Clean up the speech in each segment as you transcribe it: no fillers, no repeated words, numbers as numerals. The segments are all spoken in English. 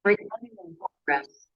Recording in progress.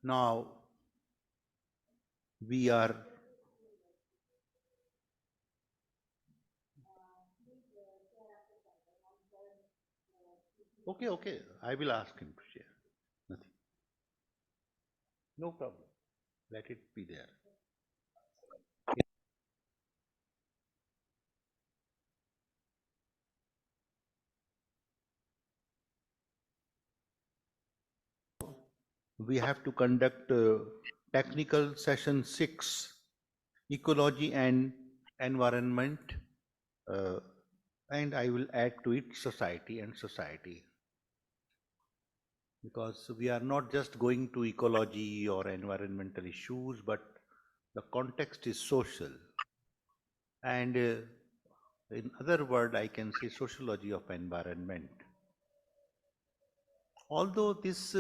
Now we are okay. I will ask him to share. Nothing. No problem. Let it be there. We have to conduct technical session 6, ecology and environment, uh, and I will add to it society and society. Because we are not just going to ecology or environmental issues, but the context is social. And in other word, I can say sociology of environment. Although this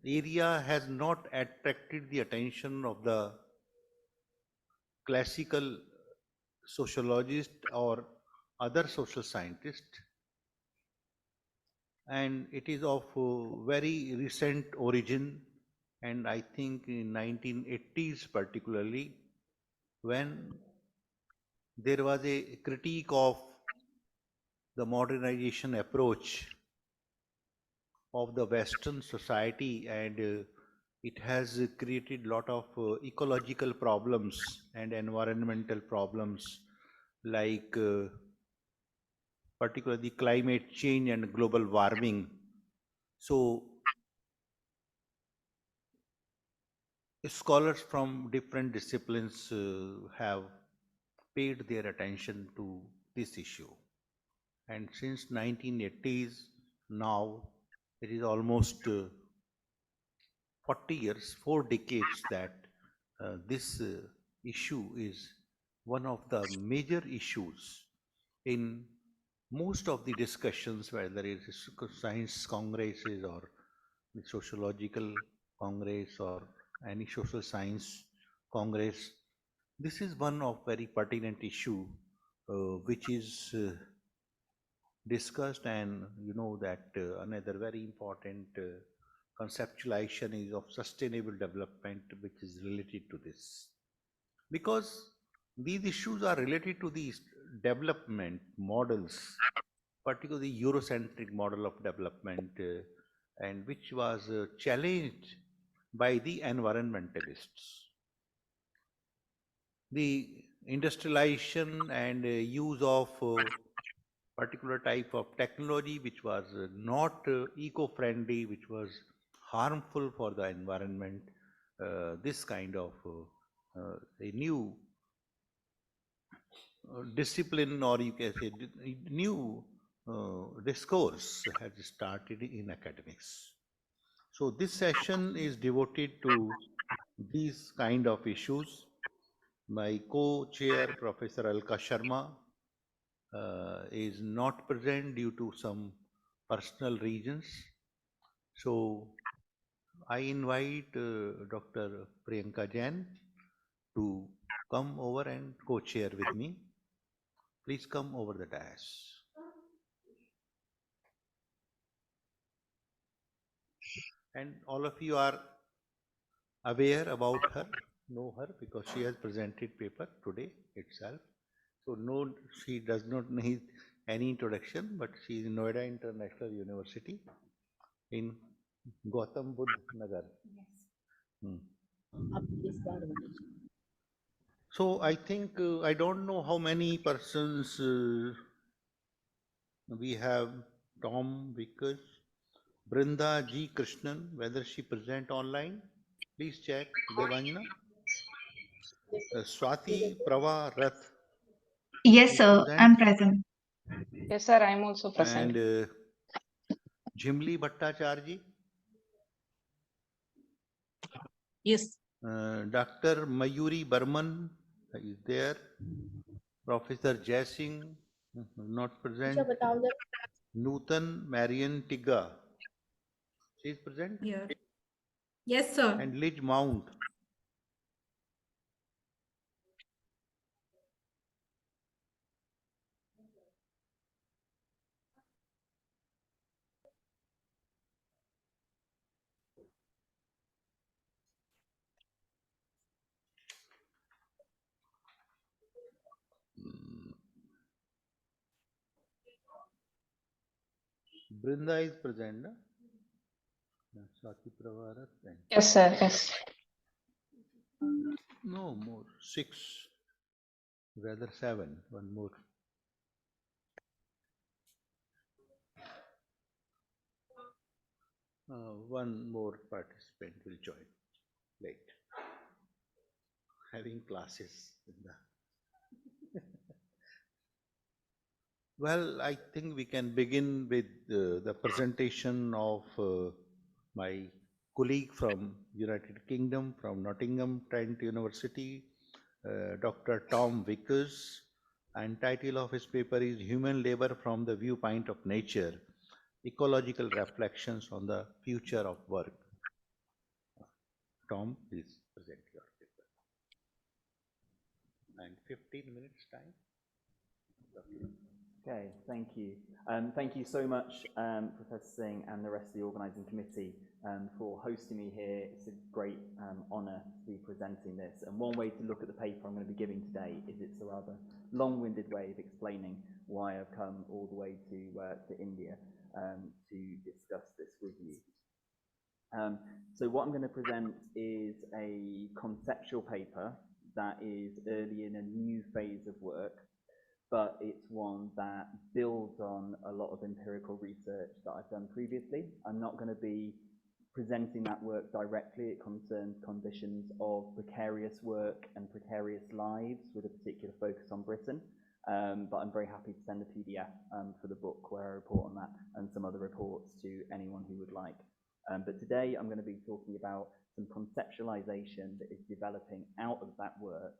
area has not attracted the attention of the classical sociologist or other social scientists, and it is of very recent origin, and I think in 1980s particularly, when there was a critique of the modernization approach of the Western society, and it has created a lot of ecological problems and environmental problems, like particularly climate change and global warming. So scholars from different disciplines have paid their attention to this issue. And since 1980s, now it is almost 40 years, 4 decades, that this issue is one of the major issues in most of the discussions, whether it is science congresses or the sociological congress or any social science congress. This is one of very pertinent issue which is discussed, and you know that another very important conceptualization is of sustainable development, which is related to this, because these issues are related to these development models, particularly Eurocentric model of development, and which was challenged by the environmentalists. The industrialization and use of particular type of technology which was not eco-friendly, which was harmful for the environment, this kind of a new discipline, or you can say new discourse has started in academics. So this session is devoted to these kind of issues. My co-chair, Professor Alka Sharma, is not present due to some personal reasons. So I invite Dr. Priyanka Jain to come over and co-chair with me. Please come over the dais. And all of you are aware about her, know her, because she has presented paper today itself. So no, she does not need any introduction, but she is in Noida International University in Gautam Buddha Nagar. Yes. So I think, I don't know how many persons we have. Tom, Vickers, Brinda G. Krishnan, whether she present online, please check. Devanjana. Swati Prava Rath. Yes, sir, I'm present. Yes, sir, I'm also present. And Jimli Bhattacharji. Yes. Dr. Mayuri Burman is there. Professor Jai Singh, not present. Nutan Marian Tiga, she is present. Yeah. Yes, sir. And Liz Mount. Brinda is present, no? Yes, sir, yes. No more, 6, rather 7, one more. One more participant will join. late, having classes in the Well, I think we can begin with the presentation of my colleague from United Kingdom, from Nottingham, Trent University, Dr. Tom Vickers, and title of his paper is Human Labor from the Viewpoint of Nature, Ecological Reflections on the Future of Work. Tom, please present your paper. And 15 minutes time. Okay, thank you. Thank you so much, Professor Singh and the rest of the organising committee for hosting me here. It's a great honour to be presenting this. And one way to look at the paper I'm going to be giving today is it's a rather long-winded way of explaining why I've come all the way to India to discuss this with you. So what I'm going to present is a conceptual paper that is early in a new phase of work, but it's one that builds on a lot of empirical research that I've done previously. I'm not going to be presenting that work directly. It concerns conditions of precarious work and precarious lives with a particular focus on Britain. But I'm very happy to send a PDF for the book where I report on that and some other reports to anyone who would like. But today I'm going to be talking about some conceptualization that is developing out of that work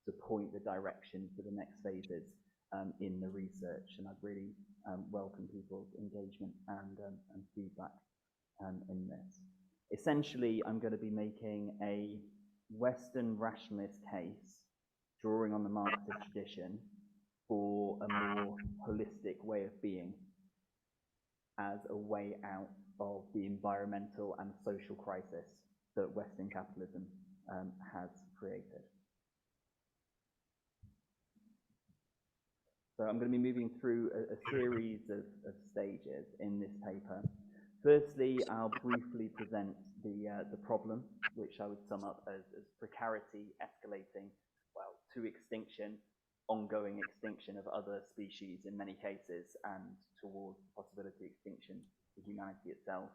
to point the direction for the next phases in the research, and I'd really welcome people's engagement and feedback in this. Essentially, I'm going to be making a Western rationalist case, drawing on the Marxist tradition, for a more holistic way of being as a way out of the environmental and social crisis that Western capitalism has created. So I'm going to be moving through a series of stages in this paper. Firstly, I'll briefly present the problem, which I would sum up as precarity escalating, well, to extinction, ongoing extinction of other species in many cases, and towards possibility extinction of humanity itself.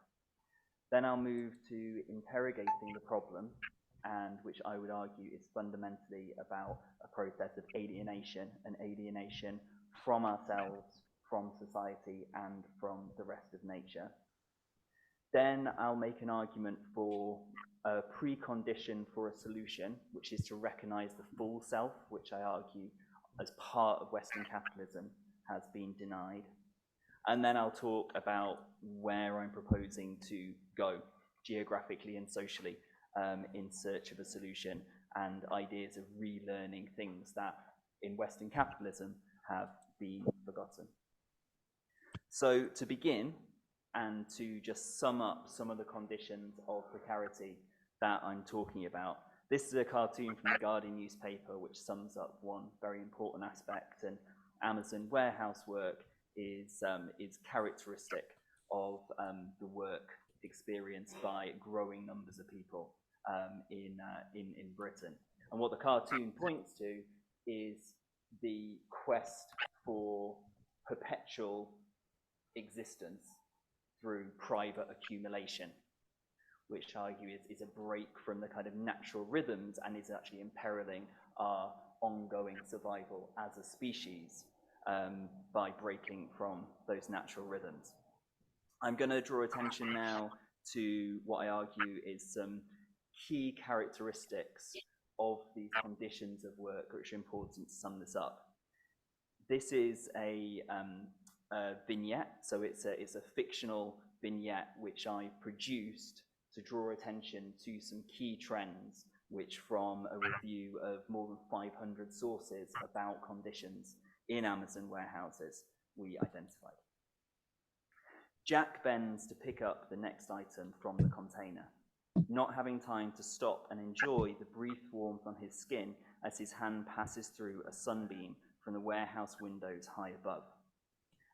Then I'll move to interrogating the problem, and which I would argue is fundamentally about a process of alienation, an alienation from ourselves, from society, and from the rest of nature. Then I'll make an argument for a precondition for a solution, which is to recognize the full self, which I argue as part of Western capitalism has been denied. And then I'll talk about where I'm proposing to go geographically and socially in search of a solution, and ideas of relearning things that in Western capitalism have been forgotten. So to begin, and to just sum up some of the conditions of precarity that I'm talking about, this is a cartoon from the Guardian newspaper which sums up one very important aspect, and Amazon warehouse work is characteristic of the work experienced by growing numbers of people in Britain. And what the cartoon points to is the quest for perpetual existence through private accumulation, which I argue is a break from the kind of natural rhythms and is actually imperiling our ongoing survival as a species by breaking from those natural rhythms. I'm going to draw attention now to what I argue is some key characteristics of these conditions of work which are important to sum this up. This is a vignette, so it's a fictional vignette which I produced to draw attention to some key trends which, from a review of more than 500 sources about conditions in Amazon warehouses, we identified. Jack bends to pick up the next item from the container, not having time to stop and enjoy the brief warmth on his skin as his hand passes through a sunbeam from the warehouse windows high above.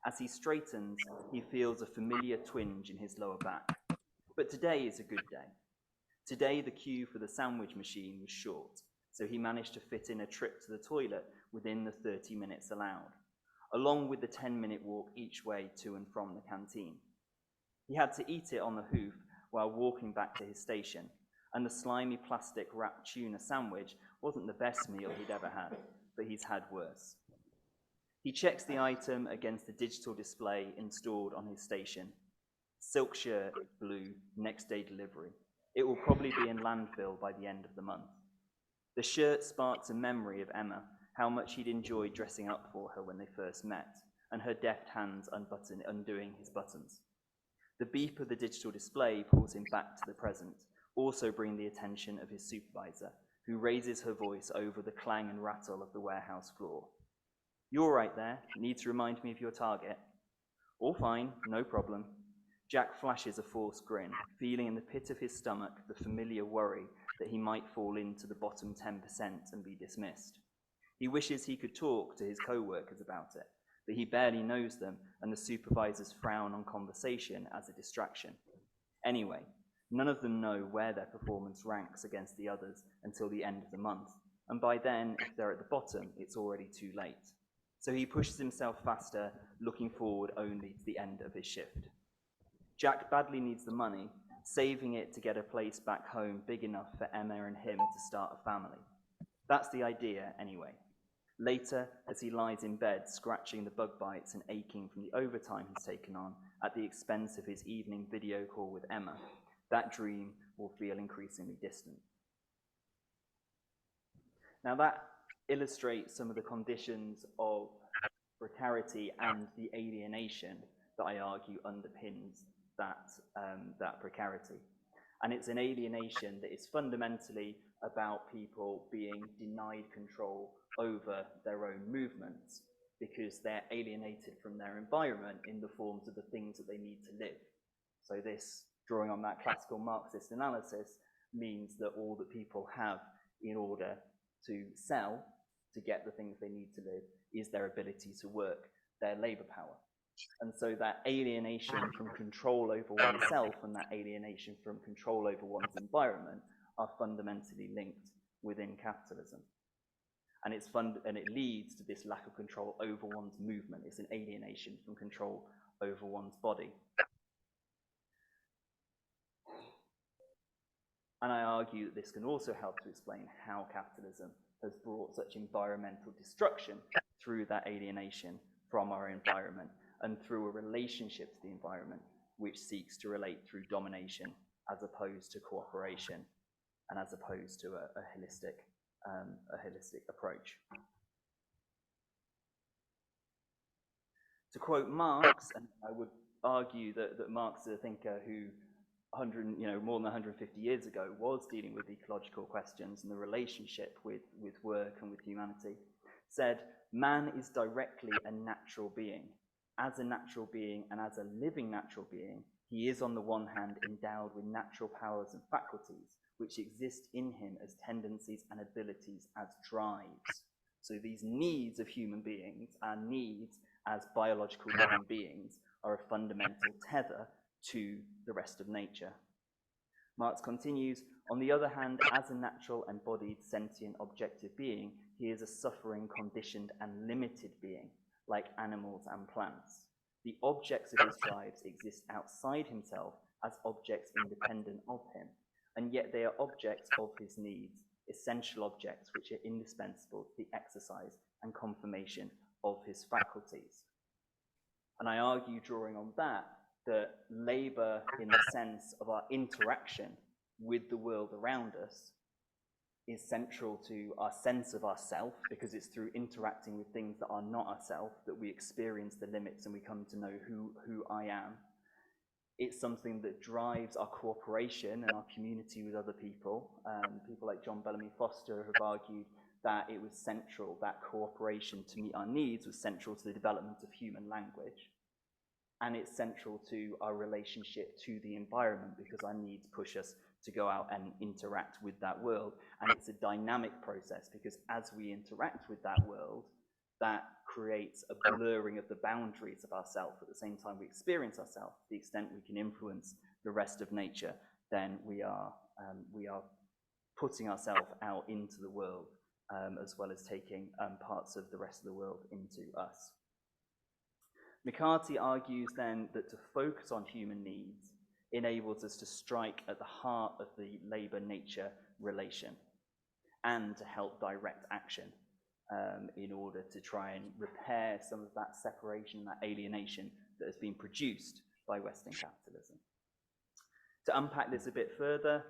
As he straightens, he feels a familiar twinge in his lower back. But today is a good day. Today the queue for the sandwich machine was short, so he managed to fit in a trip to the toilet within the 30 minutes allowed, along with the 10-minute walk each way to and from the canteen. He had to eat it on the hoof while walking back to his station, and the slimy plastic wrapped tuna sandwich wasn't the best meal he'd ever had, but he's had worse. He checks the item against the digital display installed on his station. Silk shirt, blue, next day delivery. It will probably be in landfill by the end of the month. The shirt sparks a memory of Emma, how much he'd enjoyed dressing up for her when they first met, and her deft hands undoing his buttons. The beep of the digital display pulls him back to the present, also bringing the attention of his supervisor, who raises her voice over the clang and rattle of the warehouse floor. "You all right there? Need to remind me of your target?" "All fine, no problem." Jack flashes a forced grin, feeling in the pit of his stomach the familiar worry that he might fall into the bottom 10% and be dismissed. He wishes he could talk to his co-workers about it, but he barely knows them, and the supervisors frown on conversation as a distraction. Anyway, none of them know where their performance ranks against the others until the end of the month, and by then, if they're at the bottom, it's already too late. So he pushes himself faster, looking forward only to the end of his shift. Jack badly needs the money, saving it to get a place back home big enough for Emma and him to start a family. That's the idea, anyway. Later, as he lies in bed, scratching the bug bites and aching from the overtime he's taken on at the expense of his evening video call with Emma, that dream will feel increasingly distant. Now that illustrates some of the conditions of precarity and the alienation that I argue underpins that precarity. And it's an alienation that is fundamentally about people being denied control over their own movements because they're alienated from their environment in the forms of the things that they need to live. So this, drawing on that classical Marxist analysis, means that all that people have in order to sell, to get the things they need to live, is their ability to work, their labor power. And so that alienation from control over oneself and that alienation from control over one's environment are fundamentally linked within capitalism. And it leads to this lack of control over one's movement. It's an alienation from control over one's body. And I argue that this can also help to explain how capitalism has brought such environmental destruction through that alienation from our environment and through a relationship to the environment which seeks to relate through domination as opposed to cooperation and as opposed to a holistic approach. To quote Marx, and I would argue that Marx is a thinker who more than 150 years ago was dealing with ecological questions and the relationship with work and with humanity, said, "Man is directly a natural being. As a natural being and as a living natural being, he is on the one hand endowed with natural powers and faculties which exist in him as tendencies and abilities as drives." So these needs of human beings, our needs as biological living beings, are a fundamental tether to the rest of nature. Marx continues, "On the other hand, as a natural, embodied, sentient, objective being, he is a suffering, conditioned, and limited being, like animals and plants. The objects of his drives exist outside himself as objects independent of him, and yet they are objects of his needs, essential objects which are indispensable to the exercise and confirmation of his faculties." And I argue, drawing on that labor, in the sense of our interaction with the world around us, is central to our sense of ourself, because it's through interacting with things that are not ourself that we experience the limits and we come to know who I am. It's something that drives our cooperation and our community with other people. People like John Bellamy Foster have argued that it was central, that cooperation to meet our needs was central to the development of human language. And it's central to our relationship to the environment, because our needs push us to go out and interact with that world. And it's a dynamic process, because as we interact with that world, that creates a blurring of the boundaries of ourselves. At the same time we experience ourselves, to the extent we can influence the rest of nature, then we are putting ourselves out into the world, as well as taking parts of the rest of the world into us. McCarthy argues then that to focus on human needs enables us to strike at the heart of the labor-nature relation and to help direct action in order to try and repair some of that separation, that alienation that has been produced by Western capitalism. To unpack this a bit further,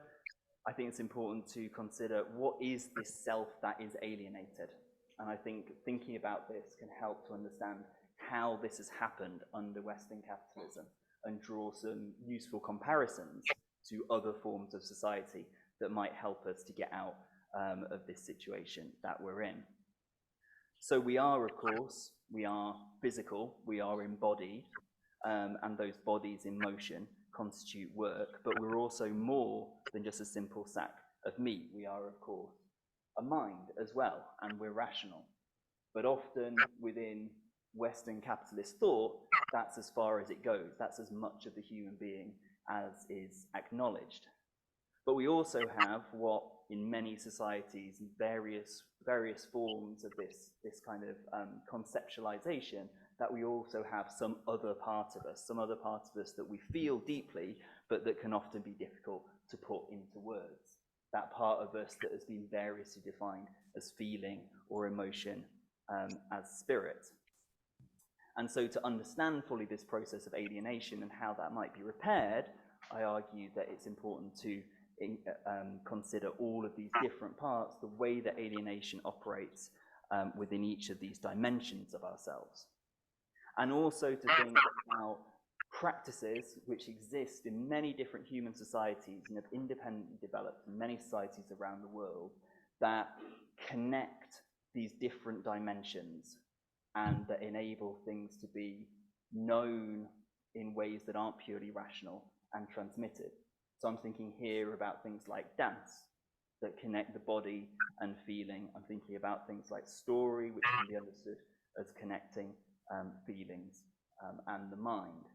I think it's important to consider what is this self that is alienated. And I think thinking about this can help to understand how this has happened under Western capitalism and draw some useful comparisons to other forms of society that might help us to get out of this situation that we're in. So we are, of course, we are physical, we are embodied, and those bodies in motion constitute work, but we're also more than just a simple sack of meat. We are, of course, a mind as well, and we're rational. But often within Western capitalist thought, that's as far as it goes. That's as much of the human being as is acknowledged. But we also have what in many societies, various forms of this kind of conceptualization, that we also have some other part of us that we feel deeply, but that can often be difficult to put into words. That part of us that has been variously defined as feeling or emotion, as spirit. And so to understand fully this process of alienation and how that might be repaired, I argue that it's important to consider all of these different parts, the way that alienation operates within each of these dimensions of ourselves. And also to think about practices which exist in many different human societies and have independently developed in many societies around the world that connect these different dimensions and that enable things to be known in ways that aren't purely rational and transmitted. So I'm thinking here about things like dance that connect the body and feeling. I'm thinking about things like story, which can be understood as connecting feelings and the mind.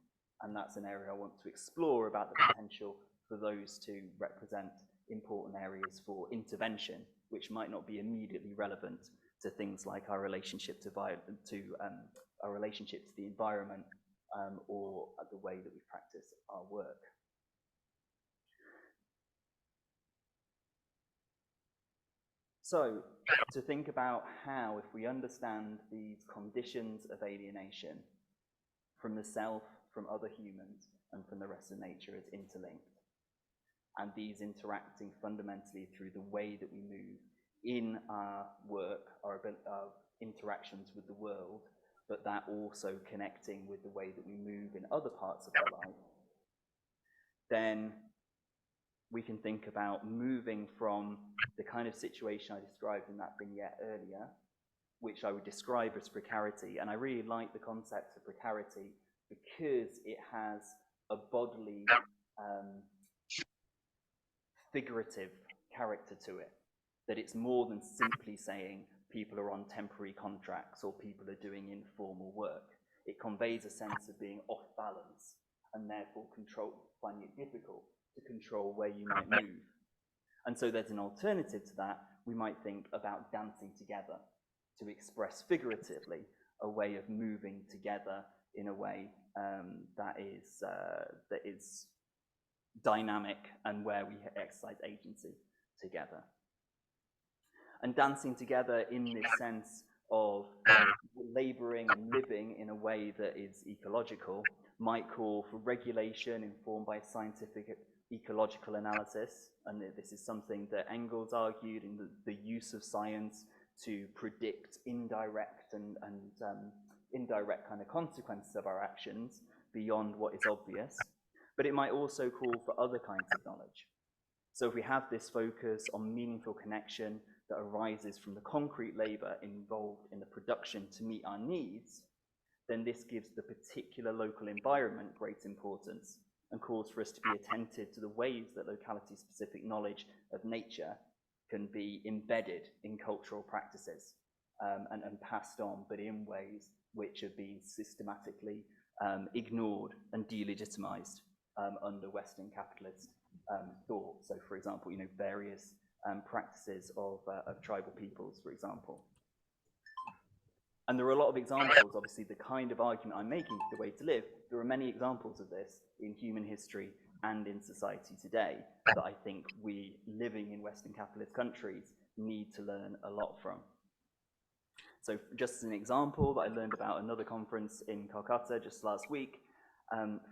And that's an area I want to explore about the potential for those to represent important areas for intervention, which might not be immediately relevant to things like our relationship to our relationship to the environment or the way that we practice our work. So, to think about how, if we understand these conditions of alienation from the self, from other humans, and from the rest of nature as interlinked, and these interacting fundamentally through the way that we move in our work, our interactions with the world, but that also connecting with the way that we move in other parts of our life, then we can think about moving from the kind of situation I described in that vignette earlier, which I would describe as precarity. And I really like the concept of precarity because it has a bodily, figurative character to it, that it's more than simply saying people are on temporary contracts or people are doing informal work. It conveys a sense of being off balance and therefore finding it difficult to control where you might move. And so there's an alternative to that. We might think about dancing together to express figuratively a way of moving together in a way that is dynamic and where we exercise agency together. And dancing together in this sense of laboring and living in a way that is ecological might call for regulation informed by scientific ecological analysis, and this is something that Engels argued in the use of science to predict indirect and indirect kind of consequences of our actions beyond what is obvious. But it might also call for other kinds of knowledge. So if we have this focus on meaningful connection that arises from the concrete labor involved in the production to meet our needs, then this gives the particular local environment great importance and calls for us to be attentive to the ways that locality-specific knowledge of nature can be embedded in cultural practices and passed on, but in ways which have been systematically ignored and delegitimized under Western capitalist thought. So, for example, various practices of tribal peoples, for example. And there are a lot of examples, obviously, the kind of argument I'm making for the way to live there are many examples of this in human history and in society today that I think we, living in Western capitalist countries, need to learn a lot from. So just as an example that I learned about another conference in Calcutta just last week,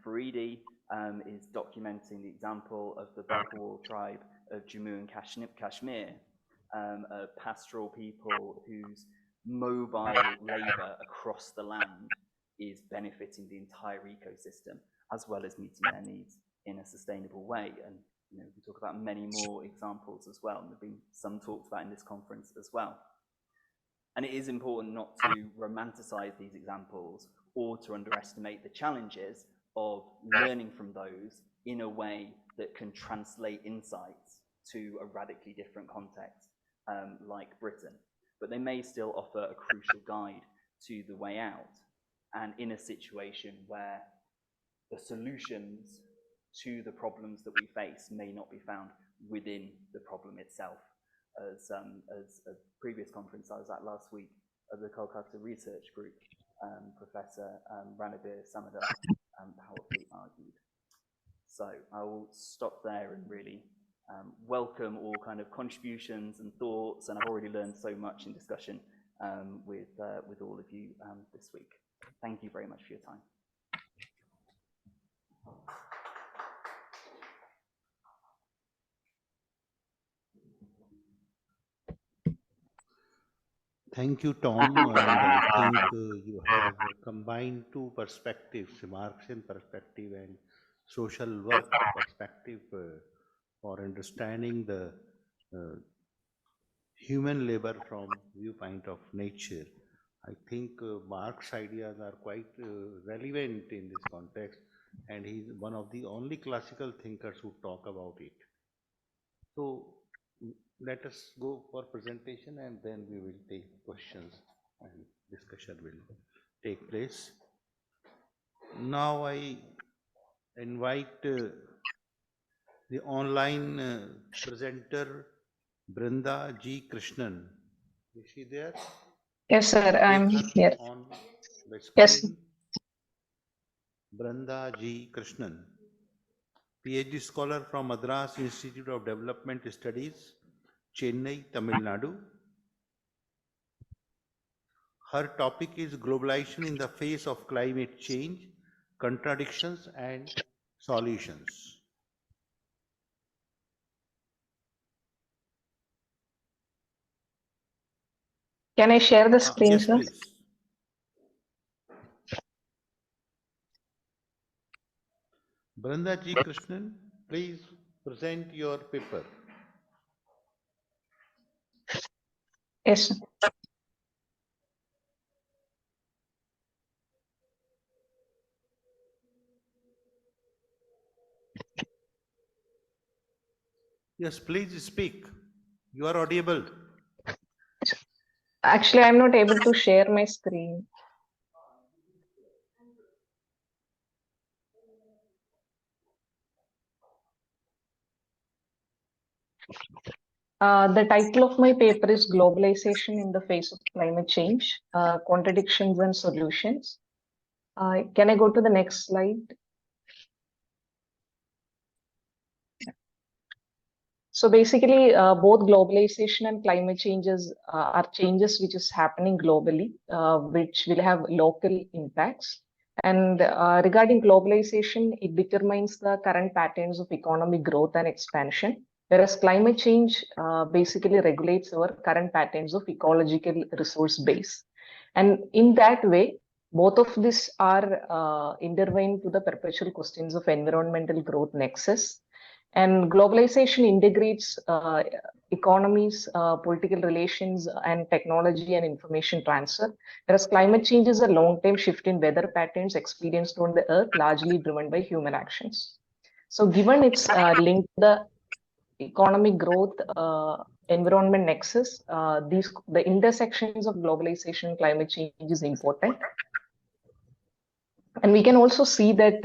Faridi is documenting the example of the Bagwal tribe of Jammu and Kashmir, a pastoral people whose mobile labor across the land is benefiting the entire ecosystem, as well as meeting their needs in a sustainable way. And we can talk about many more examples as well. And there have been some talked about in this conference as well. And it is important not to romanticize these examples or to underestimate the challenges of learning from those in a way that can translate insights to a radically different context, like Britain. But they may still offer a crucial guide to the way out, and in a situation where the solutions to the problems that we face may not be found within the problem itself. As a previous conference I was at last week of the Kolkata Research Group, Professor Ranabir Samadar powerfully argued. So I will stop there and really welcome all kind of contributions and thoughts, and I've already learned so much in discussion with all of you this week. Thank you very much for your time. Thank you, Tom. And I think you have combined two perspectives, Marxian perspective and social work perspective, for understanding the human labor from viewpoint of nature. I think Marx's ideas are quite relevant in this context, and he's one of the only classical thinkers who talk about it. So let us go for presentation, and then we will take questions and discussion will take place. Now I invite the online presenter Brinda G. Krishnan. Is she there? Yes, sir, I'm here. On the screen. Yes. Brinda G. Krishnan, Ph.D. scholar from Madras Institute of Development Studies, Chennai, Tamil Nadu. Her topic is Globalization in the Face of Climate Change, Contradictions and Solutions. Can I share the screen, yes, sir? please. Brinda G. Krishnan, please present your paper. Yes, sir. Yes, please speak. You are audible. Actually, I'm not able to share my screen. The title of my paper is Globalization in the Face of Climate Change, Contradictions and Solutions. Can I go to the next slide? So basically, both globalization and climate changes are changes which is happening globally, which will have local impacts. And regarding globalization, it determines the current patterns of economic growth and expansion, whereas climate change basically regulates our current patterns of ecological resource base. And in that way, both of these are intertwined to the perpetual questions of environmental growth nexus. And globalization integrates economies, political relations, and technology and information transfer, whereas climate change is a long-term shift in weather patterns experienced on the Earth, largely driven by human actions. So given its link to the economic growth, environment nexus, the intersections of globalization and climate change is important. And we can also see that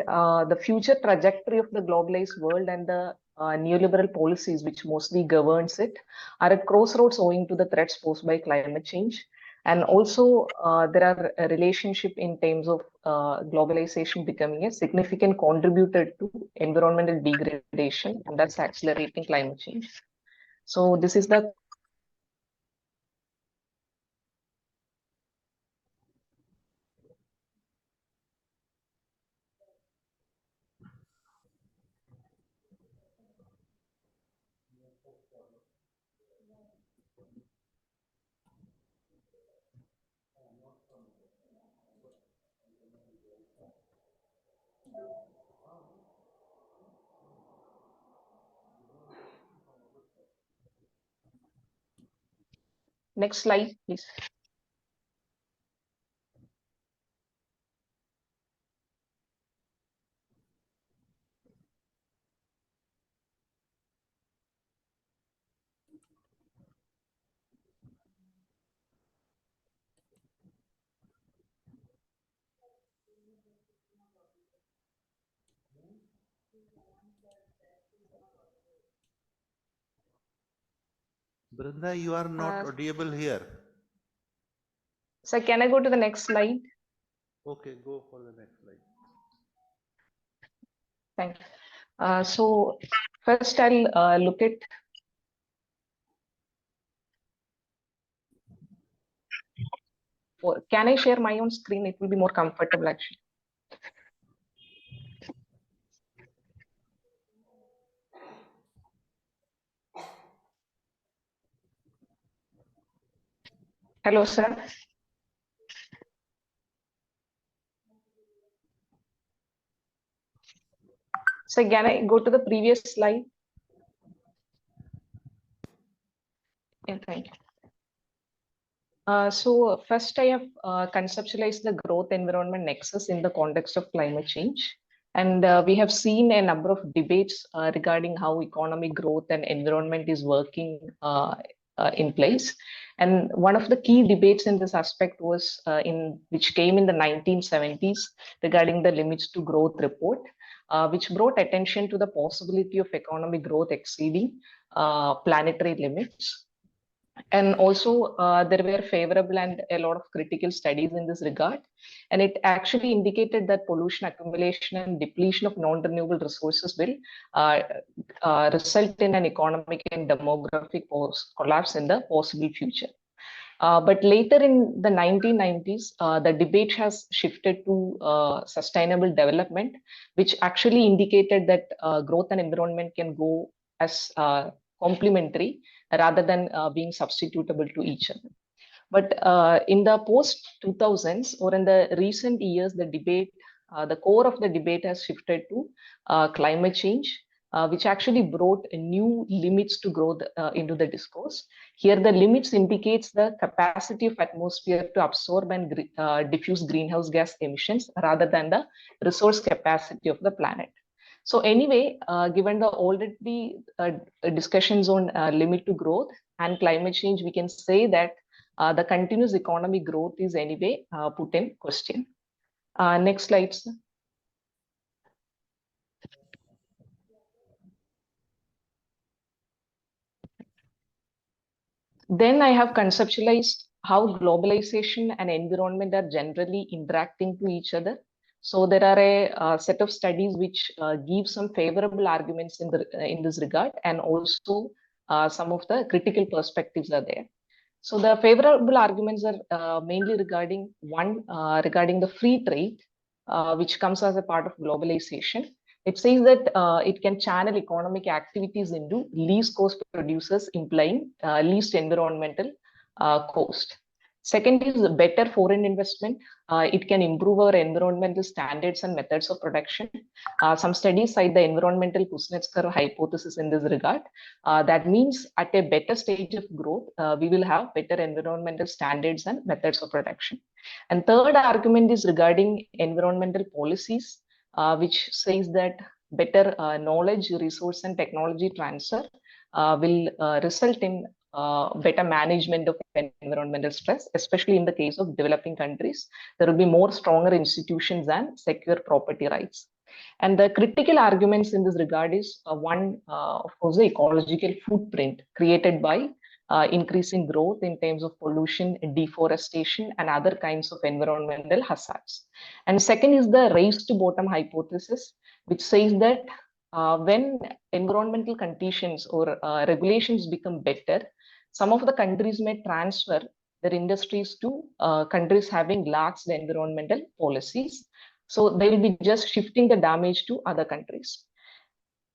the future trajectory of the globalized world and the neoliberal policies which mostly governs it are at crossroads owing to the threats posed by climate change. And also, there are a relationship in terms of globalization becoming a significant contributor to environmental degradation, and that's accelerating climate change. So this is the next slide, please. Brinda, you are not audible here. So can I go to the next slide? Okay, go for the next slide. Thank you. So first I'll look at can I share my own screen? It will be more comfortable actually. Hello, sir. So can I go to the previous slide? Yeah, thank you. So first I have conceptualized the growth environment nexus in the context of climate change. And we have seen a number of debates regarding how economic growth and environment is working in place. And one of the key debates in this aspect was which came in the 1970s regarding the limits to growth report, which brought attention to the possibility of economic growth exceeding planetary limits. And also there were favorable and a lot of critical studies in this regard, and it actually indicated that pollution accumulation and depletion of non-renewable resources will result in an economic and demographic collapse in the possible future. But later in the 1990s, the debate has shifted to sustainable development, which actually indicated that growth and environment can go as complementary rather than being substitutable to each other. But in the post 2000s or in the recent years, the debate, the core of the debate has shifted to climate change, which actually brought new limits to growth into the discourse. Here, the limits indicates the capacity of atmosphere to absorb and diffuse greenhouse gas emissions rather than the resource capacity of the planet. So anyway, given the already discussions on limit to growth and climate change, we can say that the continuous economic growth is anyway put in question. Next slide, sir. Then I have conceptualized how globalization and environment are generally interacting to each other. So there are a set of studies which give some favorable arguments in this regard, and also some of the critical perspectives are there. So the favorable arguments are mainly regarding regarding the free trade, which comes as a part of globalization. It says that it can channel economic activities into least cost producers, implying least environmental cost. Second is better foreign investment. It can improve our environmental standards and methods of production. Some studies cite the environmental Kuznets-Curve hypothesis in this regard. That means at a better stage of growth, we will have better environmental standards and methods of production. And third argument is regarding environmental policies, which says that better knowledge, resource, and technology transfer will result in better management of environmental stress, especially in the case of developing countries. There will be more stronger institutions and secure property rights. And the critical arguments in this regard is one, of course, the ecological footprint created by increasing growth in terms of pollution, deforestation, and other kinds of environmental hazards. And second is the race to bottom hypothesis, which says that when environmental conditions or regulations become better, some of the countries may transfer their industries to countries having lax environmental policies. So they will be just shifting the damage to other countries.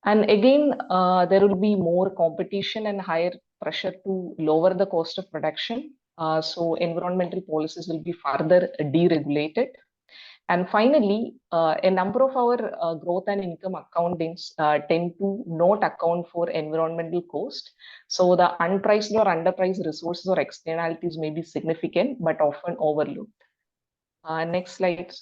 And again, there will be more competition and higher pressure to lower the cost of production. So environmental policies will be further deregulated. And finally, a number of our growth and income accountings tend to not account for environmental cost. So the unpriced or underpriced resources or externalities may be significant, but often overlooked. Next slide.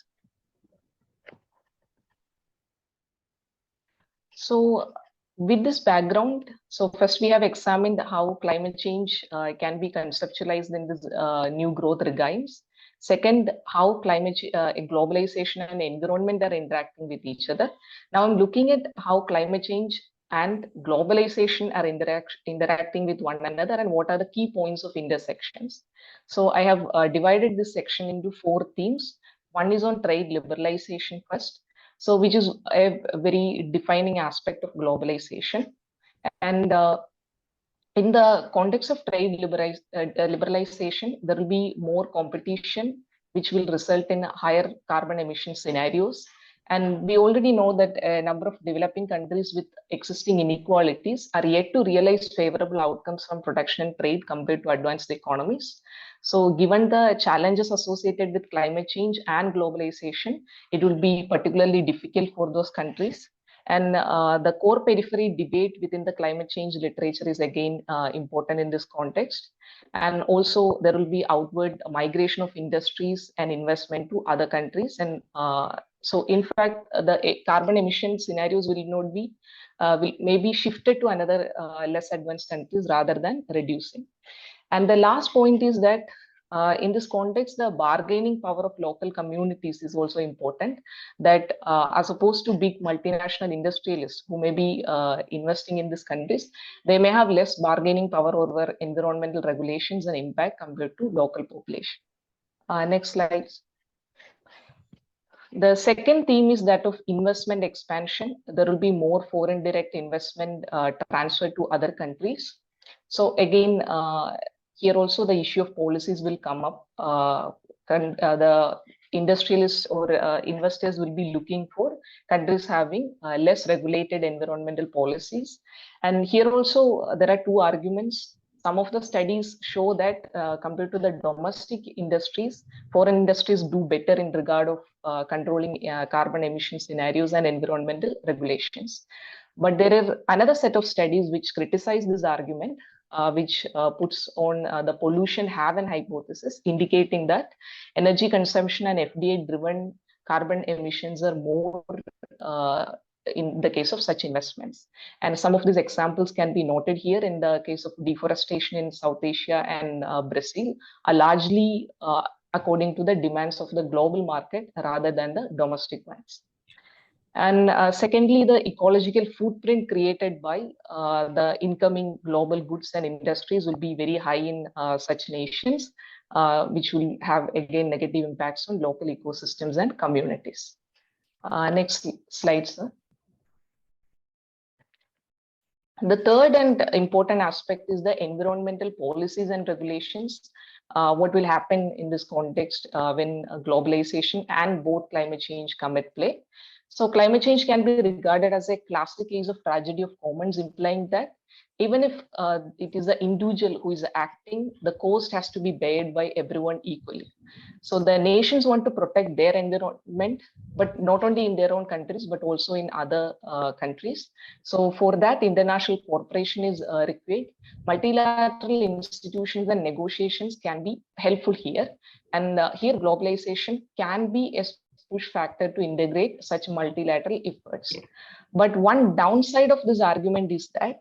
So with this background, so first we have examined how climate change can be conceptualized in this new growth regimes. Second, how globalization and environment are interacting with each other. Now I'm looking at how climate change and globalization are interacting with one another and what are the key points of intersections. So I have divided this section into 4 themes. One is on trade liberalization first. So which is a very defining aspect of globalization. And in the context of trade liberalization, there will be more competition, which will result in higher carbon emission scenarios. And we already know that a number of developing countries with existing inequalities are yet to realize favorable outcomes from production and trade compared to advanced economies. So given the challenges associated with climate change and globalization, it will be particularly difficult for those countries. And the core periphery debate within the climate change literature is again important in this context. And also there will be outward migration of industries and investment to other countries. And so in fact, the carbon emission scenarios will not be, will maybe shifted to another less advanced countries rather than reducing. And the last point is that in this context, the bargaining power of local communities is also important, that as opposed to big multinational industrialists who may be investing in these countries, they may have less bargaining power over environmental regulations and impact compared to local population. Next slide. The second theme is that of investment expansion. There will be more foreign direct investment transferred to other countries. So again, here also the issue of policies will come up. The industrialists or investors will be looking for countries having less regulated environmental policies. And here also there are 2 arguments. Some of the studies show that compared to the domestic industries, foreign industries do better in regard of controlling carbon emission scenarios and environmental regulations. But there is another set of studies which criticize this argument, which puts on the pollution have-and hypothesis, indicating that energy consumption and FDI-driven carbon emissions are more in the case of such investments. And some of these examples can be noted here. In the case of deforestation in South Asia and Brazil are largely according to the demands of the global market rather than the domestic ones. And secondly, the ecological footprint created by the incoming global goods and industries will be very high in such nations, which will have again negative impacts on local ecosystems and communities. Next slide, sir. The third and important aspect is the environmental policies and regulations. What will happen in this context when globalization and both climate change come at play. So climate change can be regarded as a classic case of tragedy of commons, implying that even if it is the individual who is acting, the cost has to be bared by everyone equally. So the nations want to protect their environment, but not only in their own countries, but also in other countries. So for that, international cooperation is required. Multilateral institutions and negotiations can be helpful here. And here globalization can be a push factor to integrate such multilateral efforts. But one downside of this argument is that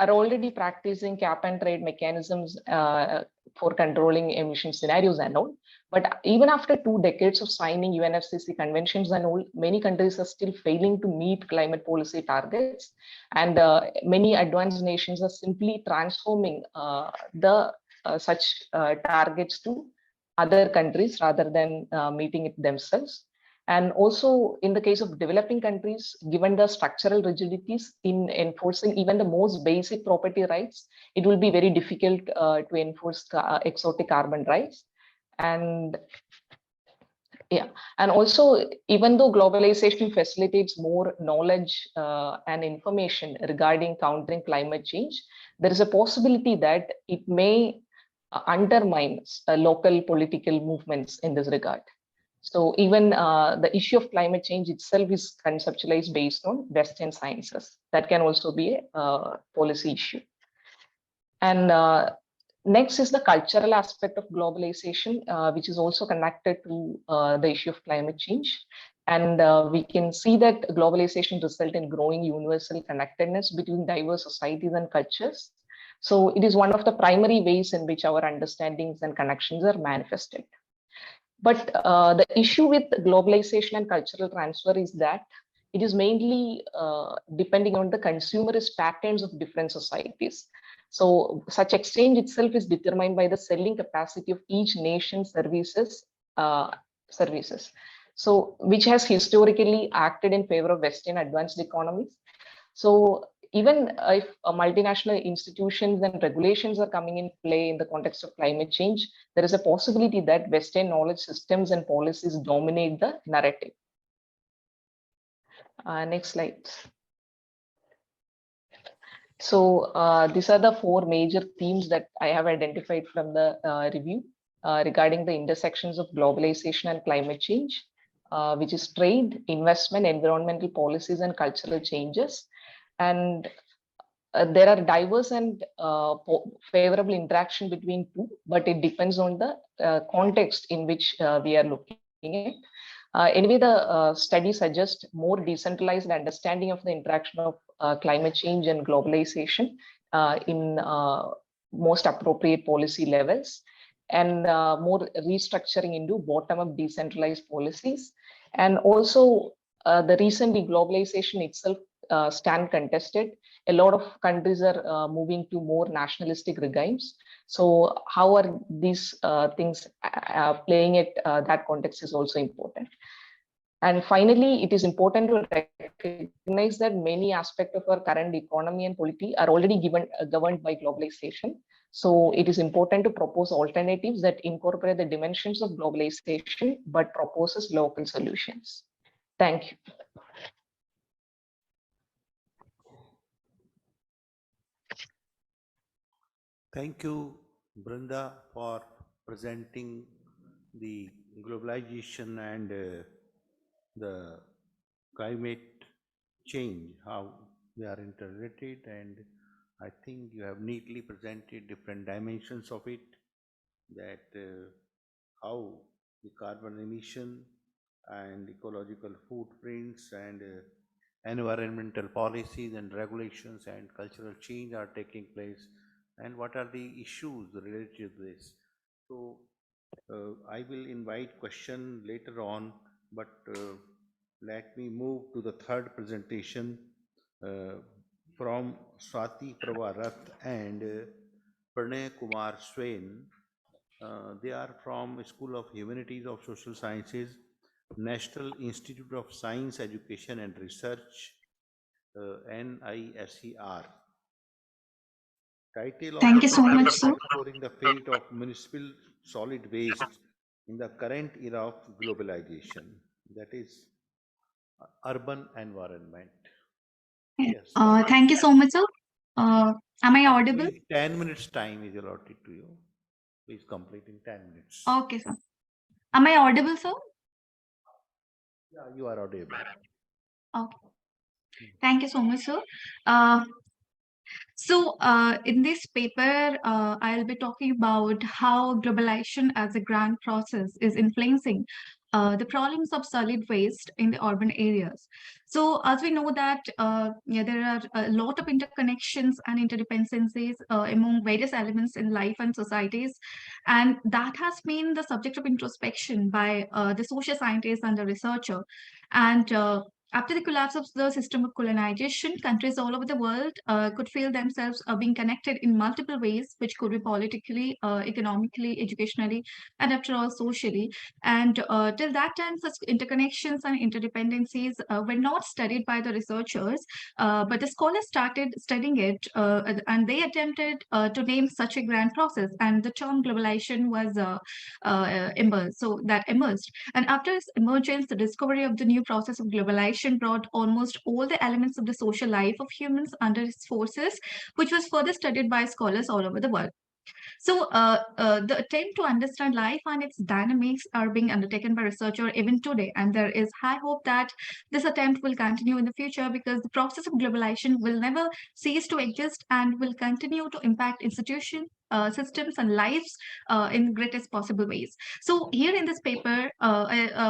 are already practicing cap and trade mechanisms for controlling emission scenarios and all. But even after 2 decades of signing UNFCCC conventions and all, many countries are still failing to meet climate policy targets. And many advanced nations are simply transforming the such targets to other countries rather than meeting it themselves. And also in the case of developing countries, given the structural rigidities in enforcing even the most basic property rights, it will be very difficult to enforce exotic carbon rights. And yeah, and also even though globalization facilitates more knowledge and information regarding countering climate change, there is a possibility that it may undermine local political movements in this regard. So even the issue of climate change itself is conceptualized based on Western sciences. That can also be a policy issue. And next is the cultural aspect of globalization, which is also connected to the issue of climate change. And we can see that globalization results in growing universal connectedness between diverse societies and cultures. So it is one of the primary ways in which our understandings and connections are manifested. But the issue with globalization and cultural transfer is that it is mainly depending on the consumerist patterns of different societies. So such exchange itself is determined by the selling capacity of each nation's services, so which has historically acted in favor of Western advanced economies. So even if multinational institutions and regulations are coming in play in the context of climate change, there is a possibility that Western knowledge systems and policies dominate the narrative. Next slide. So these are the 4 major themes that I have identified from the review regarding the intersections of globalization and climate change, which is trade, investment, environmental policies, and cultural changes. And there are diverse and favorable interaction between two, but it depends on the context in which we are looking at. Anyway, the study suggests more decentralized understanding of the interaction of climate change and globalization in most appropriate policy levels, and more restructuring into bottom-up decentralized policies. And also the recently globalization itself stand contested. A lot of countries are moving to more nationalistic regimes. So how are these things playing at that context is also important. And finally, it is important to recognize that many aspects of our current economy and polity are already governed by globalization. So it is important to propose alternatives that incorporate the dimensions of globalization, but proposes local solutions. Thank you. Thank you, Brinda, for presenting the globalization and the climate change, how they are interrelated, and I think you have neatly presented different dimensions of it, that how the carbon emission and ecological footprints and environmental policies and regulations and cultural change are taking place, and what are the issues related to this. So I will invite question later on, but let me move to the third presentation from Swati Pravarat and Pranay Kumar Swain. They are from School of Humanities of Social Sciences, National Institute of Science, Education and Research, NISER. Title of Thank the you so paper much, is sir. Exploring the Fate of Municipal Solid Waste in the Current Era of Globalization, that is urban environment. Yes. Thank you so much, sir. Am I audible? Actually, 10 minutes time is allotted to you. Please complete in 10 minutes. Okay, sir. Am I audible, sir? Yeah, you are audible. Okay. Thank you so much, sir. So in this paper, I'll be talking about how globalization as a grand process is influencing the problems of solid waste in the urban areas. So as we know that there are a lot of interconnections and interdependencies among various elements in life and societies, and that has been the subject of introspection by the social scientists and the researcher. And after the collapse of the system of colonization, countries all over the world could feel themselves being connected in multiple ways, which could be politically, economically, educationally, and after all, socially. And till that time, such interconnections and interdependencies were not studied by the researchers, but the scholars started studying it, and they attempted to name such a grand process. And the term globalization was emerged. So that emerged. And after its emergence, the discovery of the new process of globalization brought almost all the elements of the social life of humans under its forces, which was further studied by scholars all over the world. So the attempt to understand life and its dynamics are being undertaken by researchers even today. And there is high hope that this attempt will continue in the future, because the process of globalization will never cease to exist and will continue to impact institutions, systems and lives in greatest possible ways. So here in this paper,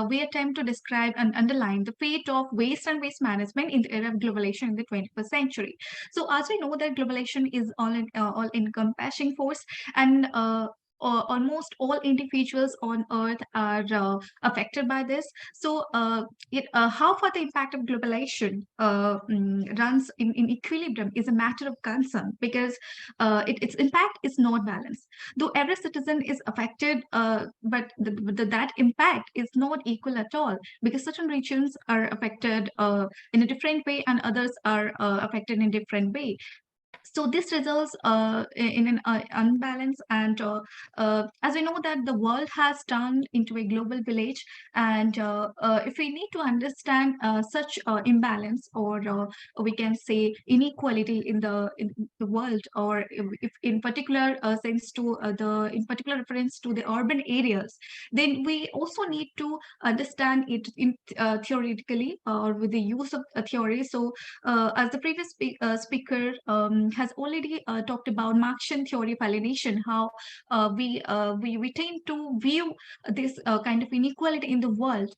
we attempt to describe and underline the fate of waste and waste management in the era of globalization in the 21st century. So as we know that globalization is all encompassing force, and almost all individuals on earth are affected by this. So how far the impact of globalization runs in equilibrium is a matter of concern, because its impact is not balanced. Though every citizen is affected, but that impact is not equal at all, because certain regions are affected in a different way and others are affected in a different way. So this results in an unbalance. And as we know that the world has turned into a global village, and if we need to understand such imbalance, or we can say inequality in the world, or if in particular sense to in particular reference to the urban areas, then we also need to understand it in theoretically, or with the use of a theory. So as the previous speaker has already talked about Marxian theory of alienation, how we tend to view this kind of inequality in the world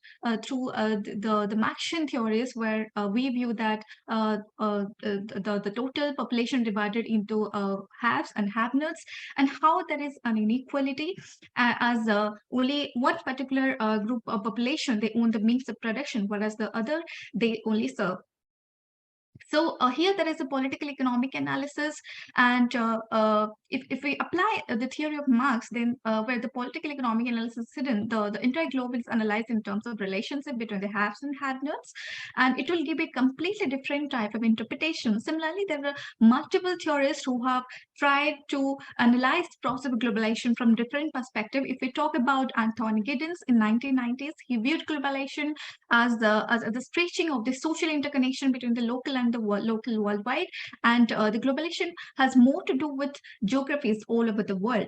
through the Marxian theories, where we view that the total population divided into haves and have-nots, and how there is an inequality as only one particular group of population, they own the means of production, whereas the other, they only serve. So here there is a political economic analysis, and if we apply the theory of Marx, then where the political economic analysis is hidden, the entire globe is analyzed in terms of relationship between the haves and have-nots, and it will give a completely different type of interpretation. Similarly, there are multiple theorists who have tried to analyze the process of globalization from different perspectives. If we talk about Anthony Giddens in 1990s, he viewed globalization as the stretching of the social interconnection between the local and the local worldwide, and the globalization has more to do with geographies all over the world.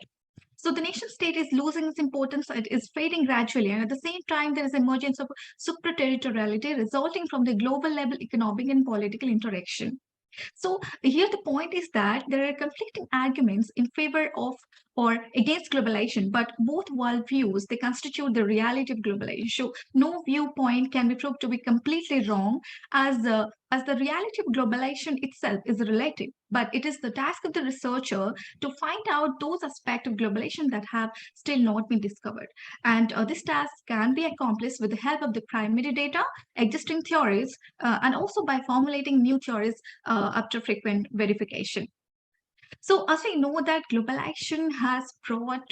So the nation state is losing its importance, it is fading gradually, and at the same time there is emergence of supraterritoriality resulting from the global level economic and political interaction. So here the point is that there are conflicting arguments in favor of or against globalization, but both worldviews, they constitute the reality of globalization. So no viewpoint can be proved to be completely wrong, as the reality of globalization itself is relative, but it is the task of the researcher to find out those aspects of globalization that have still not been discovered. And this task can be accomplished with the help of the primary data, existing theories, and also by formulating new theories after frequent verification. So as we know that globalization has brought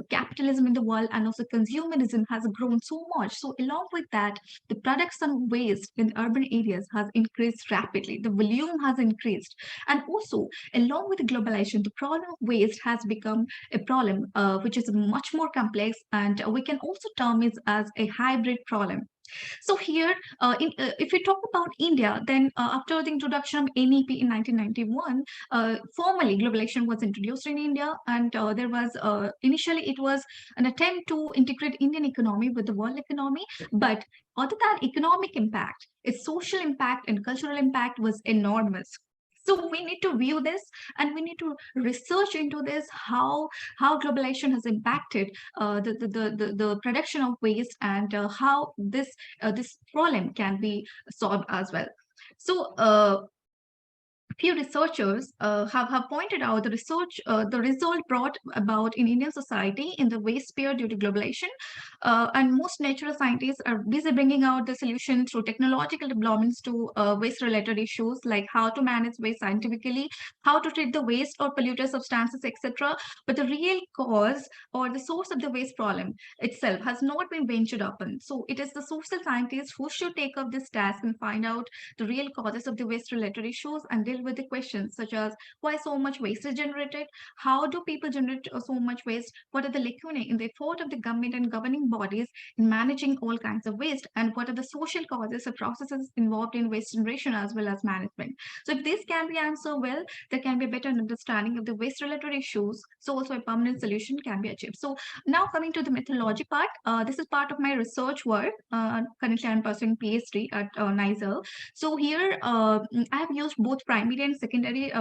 capitalism in the world, and also consumerism has grown so much. So along with that, the production waste in urban areas has increased rapidly. The volume has increased. And also along with the globalization, the problem of waste has become a problem which is much more complex, and we can also term it as a hybrid problem. So here, if we talk about India, then after the introduction of NEP in 1991, formally globalization was introduced in India, and there was initially it was an attempt to integrate Indian economy with the world economy. But other than economic impact, its social impact and cultural impact was enormous. So we need to view this, and we need to research into this, how globalization has impacted the production of waste, and how this problem can be solved as well. So few researchers have pointed out the result brought about in Indian society in the waste sphere due to globalization, and most natural scientists are busy bringing out the solution through technological developments to waste-related issues like how to manage waste scientifically, how to treat the waste or polluted substances, etc. But the real cause or the source of the waste problem itself has not been ventured upon. So it is the social scientists who should take up this task and find out the real causes of the waste-related issues and deal with the questions such as why so much waste is generated, how do people generate so much waste, what are the lacunae in the effort of the government and governing bodies in managing all kinds of waste, and what are the social causes or processes involved in waste generation as well as management. So if this can be answered well, there can be a better understanding of the waste-related issues, so also a permanent solution can be achieved. So now coming to the methodology part, this is part of my research work. Currently I'm pursuing PhD at NISL. So here I have used both primary and secondary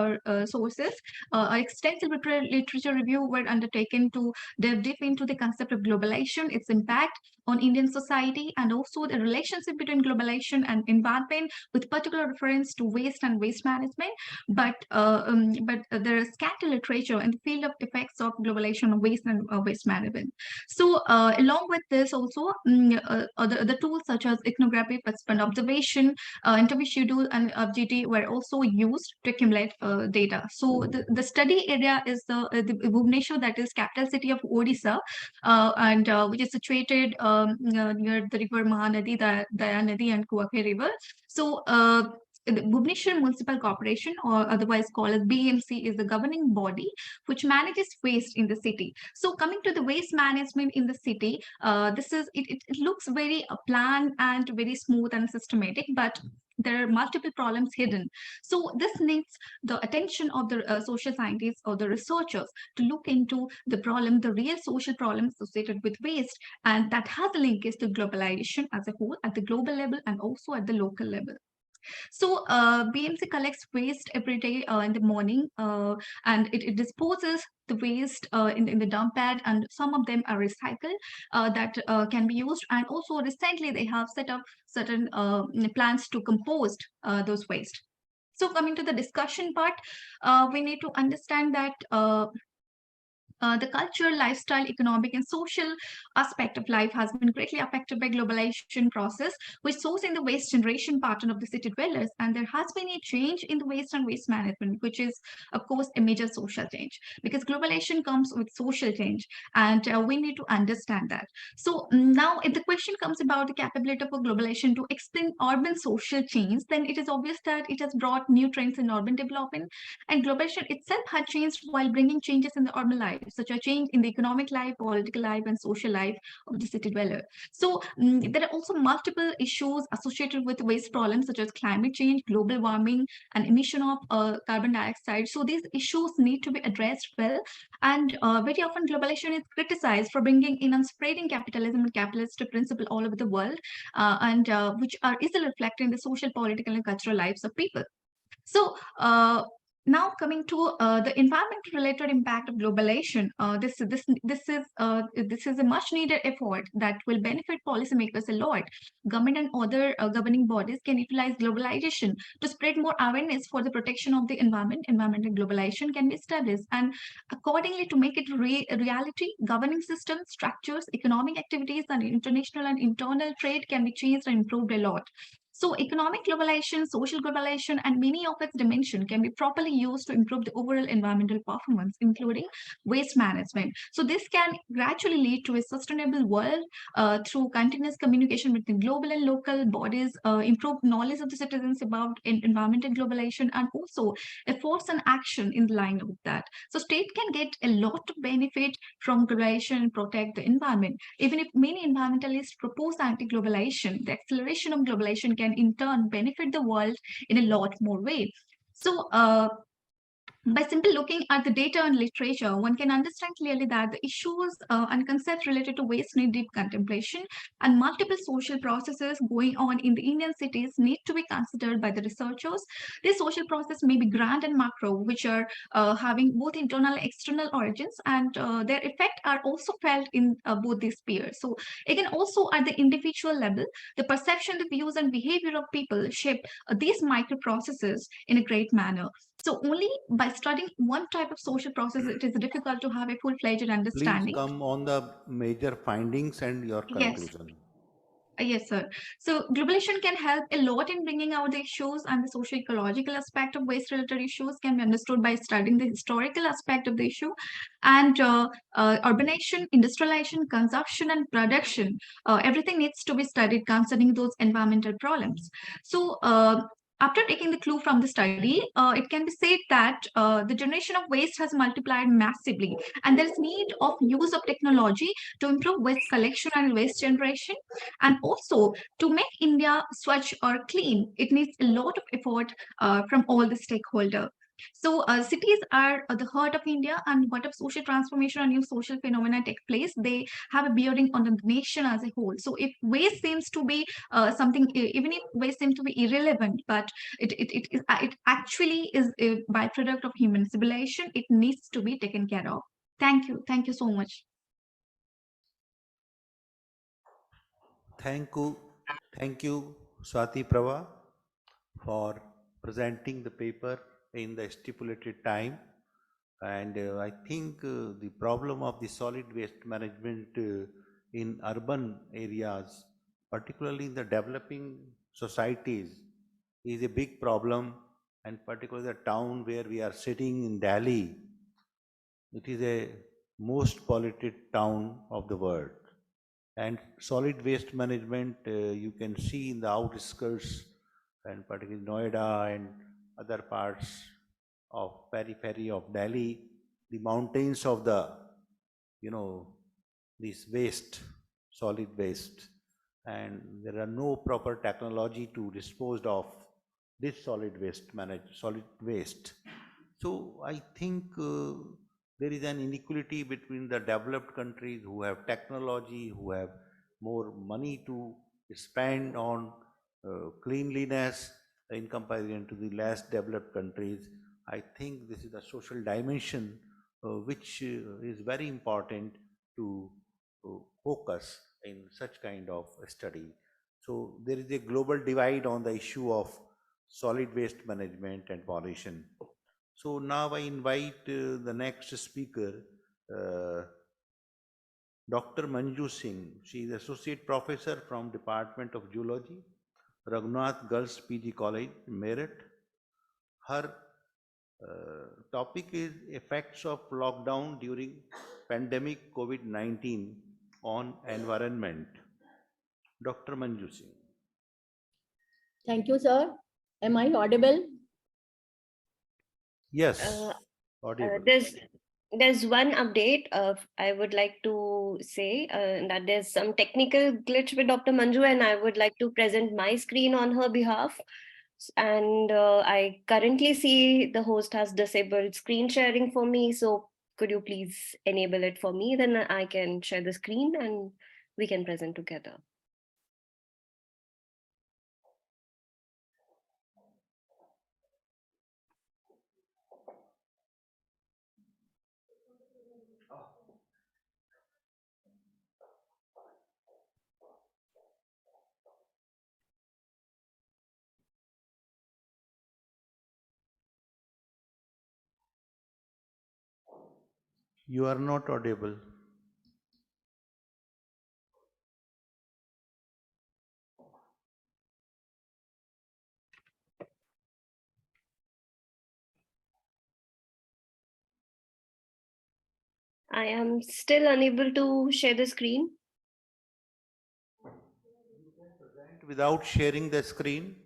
sources. Extensive literature review were undertaken to delve deep into the concept of globalization, its impact on Indian society, and also the relationship between globalization and environment, with particular reference to waste and waste management. But there is scanty literature in the field of effects of globalization on waste and waste management. So along with this also, the tools such as ethnography, participant observation, interview schedule, and FGT were also used to accumulate data. So the study area is the Bhubaneswar, that is capital city of Odisha, and which is situated near the river Mahanadi, the Daya Nadi, and Kuakhe River. So the Bhubaneswar Municipal Corporation, or otherwise called as BMC, is the governing body which manages waste in the city. So coming to the waste management in the city, it looks very planned and very smooth and systematic, but there are multiple problems hidden. So this needs the attention of the social scientists or the researchers to look into the problem, the real social problem associated with waste, and that has a linkage to globalization as a whole at the global level and also at the local level. So BMC collects waste every day in the morning, and it disposes the waste in the dump pad, and some of them are recycled that can be used. And also recently they have set up certain plans to compost those waste. So coming to the discussion part, we need to understand that the cultural, lifestyle, economic, and social aspect of life has been greatly affected by globalization process, which shows in the waste generation pattern of the city dwellers. And there has been a change in the waste and waste management, which is, of course, a major social change, because globalization comes with social change, and we need to understand that. So now, if the question comes about the capability of globalization to explain urban social change, then it is obvious that it has brought new trends in urban development, and globalization itself had changed while bringing changes in the urban life, such as change in the economic life, political life, and social life of the city dweller. So there are also multiple issues associated with waste problems, such as climate change, global warming, and emission of carbon dioxide. So these issues need to be addressed well, and very often globalization is criticized for bringing in and spreading capitalism and capitalist principle all over the world, and which are easily reflected in the social, political, and cultural lives of people. So now coming to the environment-related impact of globalization, this is a much-needed effort that will benefit policymakers a lot. Government and other governing bodies can utilize globalization to spread more awareness for the protection of the environment. Environment and globalization can be established, and accordingly, to make it a reality, governing systems, structures, economic activities, and international and internal trade can be changed and improved a lot. So economic globalization, social globalization, and many of its dimensions can be properly used to improve the overall environmental performance, including waste management. So this can gradually lead to a sustainable world through continuous communication between global and local bodies, improved knowledge of the citizens about environmental globalization, and also efforts and action in line with that. So state can get a lot of benefit from globalization and protect the environment. Even if many environmentalists propose anti-globalization, the acceleration of globalization can in turn benefit the world in a lot more way. So By simply looking at the data and literature, one can understand clearly that the issues and concepts related to waste need deep contemplation, and multiple social processes going on in the Indian cities need to be considered by the researchers. This social process may be grand and macro, which are having both internal and external origins, and their effect are also felt in both these spheres. So again, also at the individual level, the perception, the views, and behavior of people shape these micro processes in a great manner. So only by studying one type of social process, it is difficult to have a full-fledged Please understanding. come on the major findings and your Yes. conclusion. Yes, sir. So globalization can help a lot in bringing out the issues, and the social ecological aspect of waste-related issues can be understood by studying the historical aspect of the issue. And urbanization, industrialization, consumption, and production, everything needs to be studied concerning those environmental problems. So after taking the clue from the study, it can be said that the generation of waste has multiplied massively, and there is need of use of technology to improve waste collection and waste generation. And also, to make India swatch or clean, it needs a lot of effort from all the stakeholders. So cities are the heart of India, and what of social transformation or new social phenomena take place, they have a bearing on the nation as a whole. So if waste seems to be something, even if waste seems to be irrelevant, but it actually is a byproduct of human civilization, it needs to be taken care of. Thank you so much. Thank you, Swati Prava, for presenting the paper in the stipulated time. And I think the problem of the solid waste management in urban areas, particularly in the developing societies, is a big problem. And particularly the town where we are sitting in Delhi, it is a most polluted town of the world. And solid waste management, you can see in the outskirts, and particularly Noida and other parts of periphery of Delhi, the mountains of the, this waste, solid waste, and there are no proper technology to dispose of this solid waste. So I think there is an inequality between the developed countries who have technology, who have more money to spend on cleanliness in comparison to the less developed countries. I think this is a social dimension which is very important to focus in such kind of study. So there is a global divide on the issue of solid waste management and pollution. So now I invite the next speaker, Dr. Manju Singh. She is Associate Professor from Department of Geology, Raghunath Girls PG College, Meerut. Her topic is effects of lockdown during pandemic COVID-19 on environment. Dr. Manju Singh. Thank you, sir. Am I audible? Yes, audible. There's one update I would like to say that there's some technical glitch with Dr. Manju, and I would like to present my screen on her behalf. And I currently see the host has disabled screen sharing for me. So could you please enable it for me? Then I can share the screen and we can present together. You are not audible. I am still unable to share the screen. Without sharing the screen?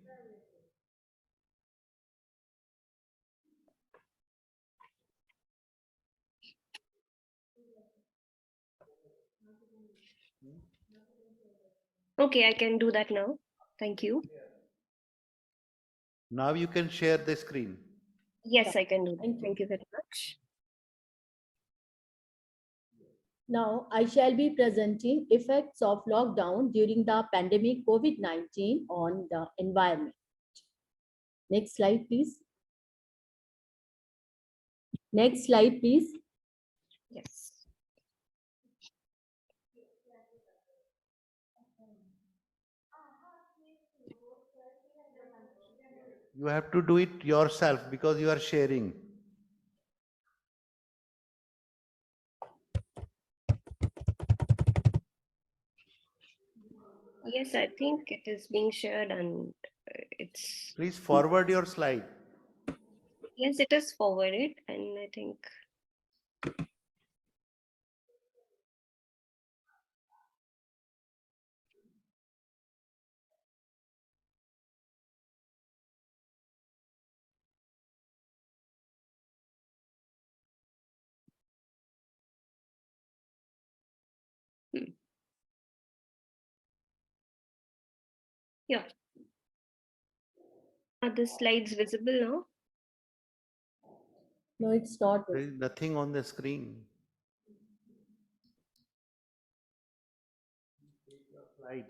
Okay, I can do that now. Thank you. Now you can share the screen. Yes, I can do that. Thank you. Thank you very much. Now, I shall be presenting effects of lockdown during the pandemic COVID-19 on the environment. Next slide, please. Next slide, please. Yes. You have to do it yourself because you are sharing. Yes, I think it is being shared and it's. Please forward your slide. Yes, it is forwarded, and I think. Yeah. Are the slides visible now? No, it's not. There is nothing on the screen. Slide.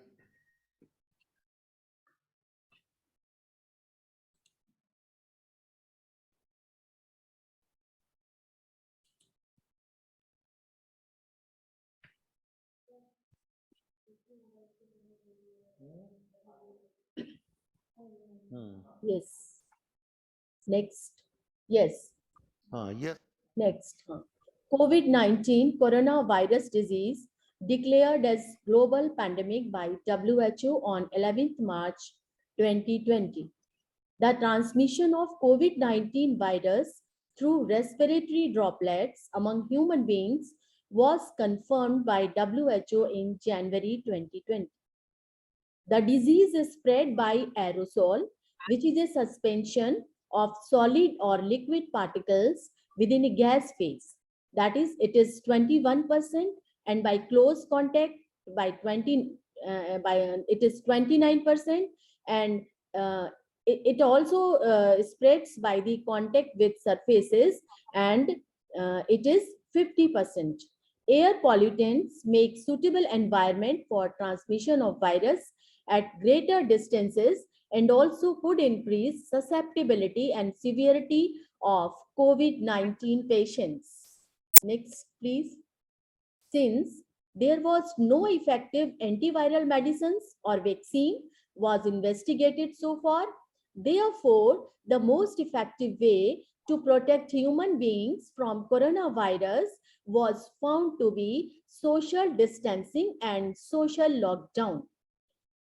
Yes. Next. Yes. Yes. Next. COVID-19 coronavirus disease declared as global pandemic by WHO on 11th March 2020. The transmission of COVID-19 virus through respiratory droplets among human beings was confirmed by WHO in January 2020. The disease is spread by aerosol, which is a suspension of solid or liquid particles within a gas phase. That is, it is 21%, and by close contact by it is 29%, and it also spreads by the contact with surfaces, and it is 50%. Air pollutants make suitable environment for transmission of virus at greater distances and also could increase susceptibility and severity of COVID-19 patients. Next, please. Since there was no effective antiviral medicines or vaccine was investigated so far, therefore, the most effective way to protect human beings from coronavirus was found to be social distancing and social lockdown.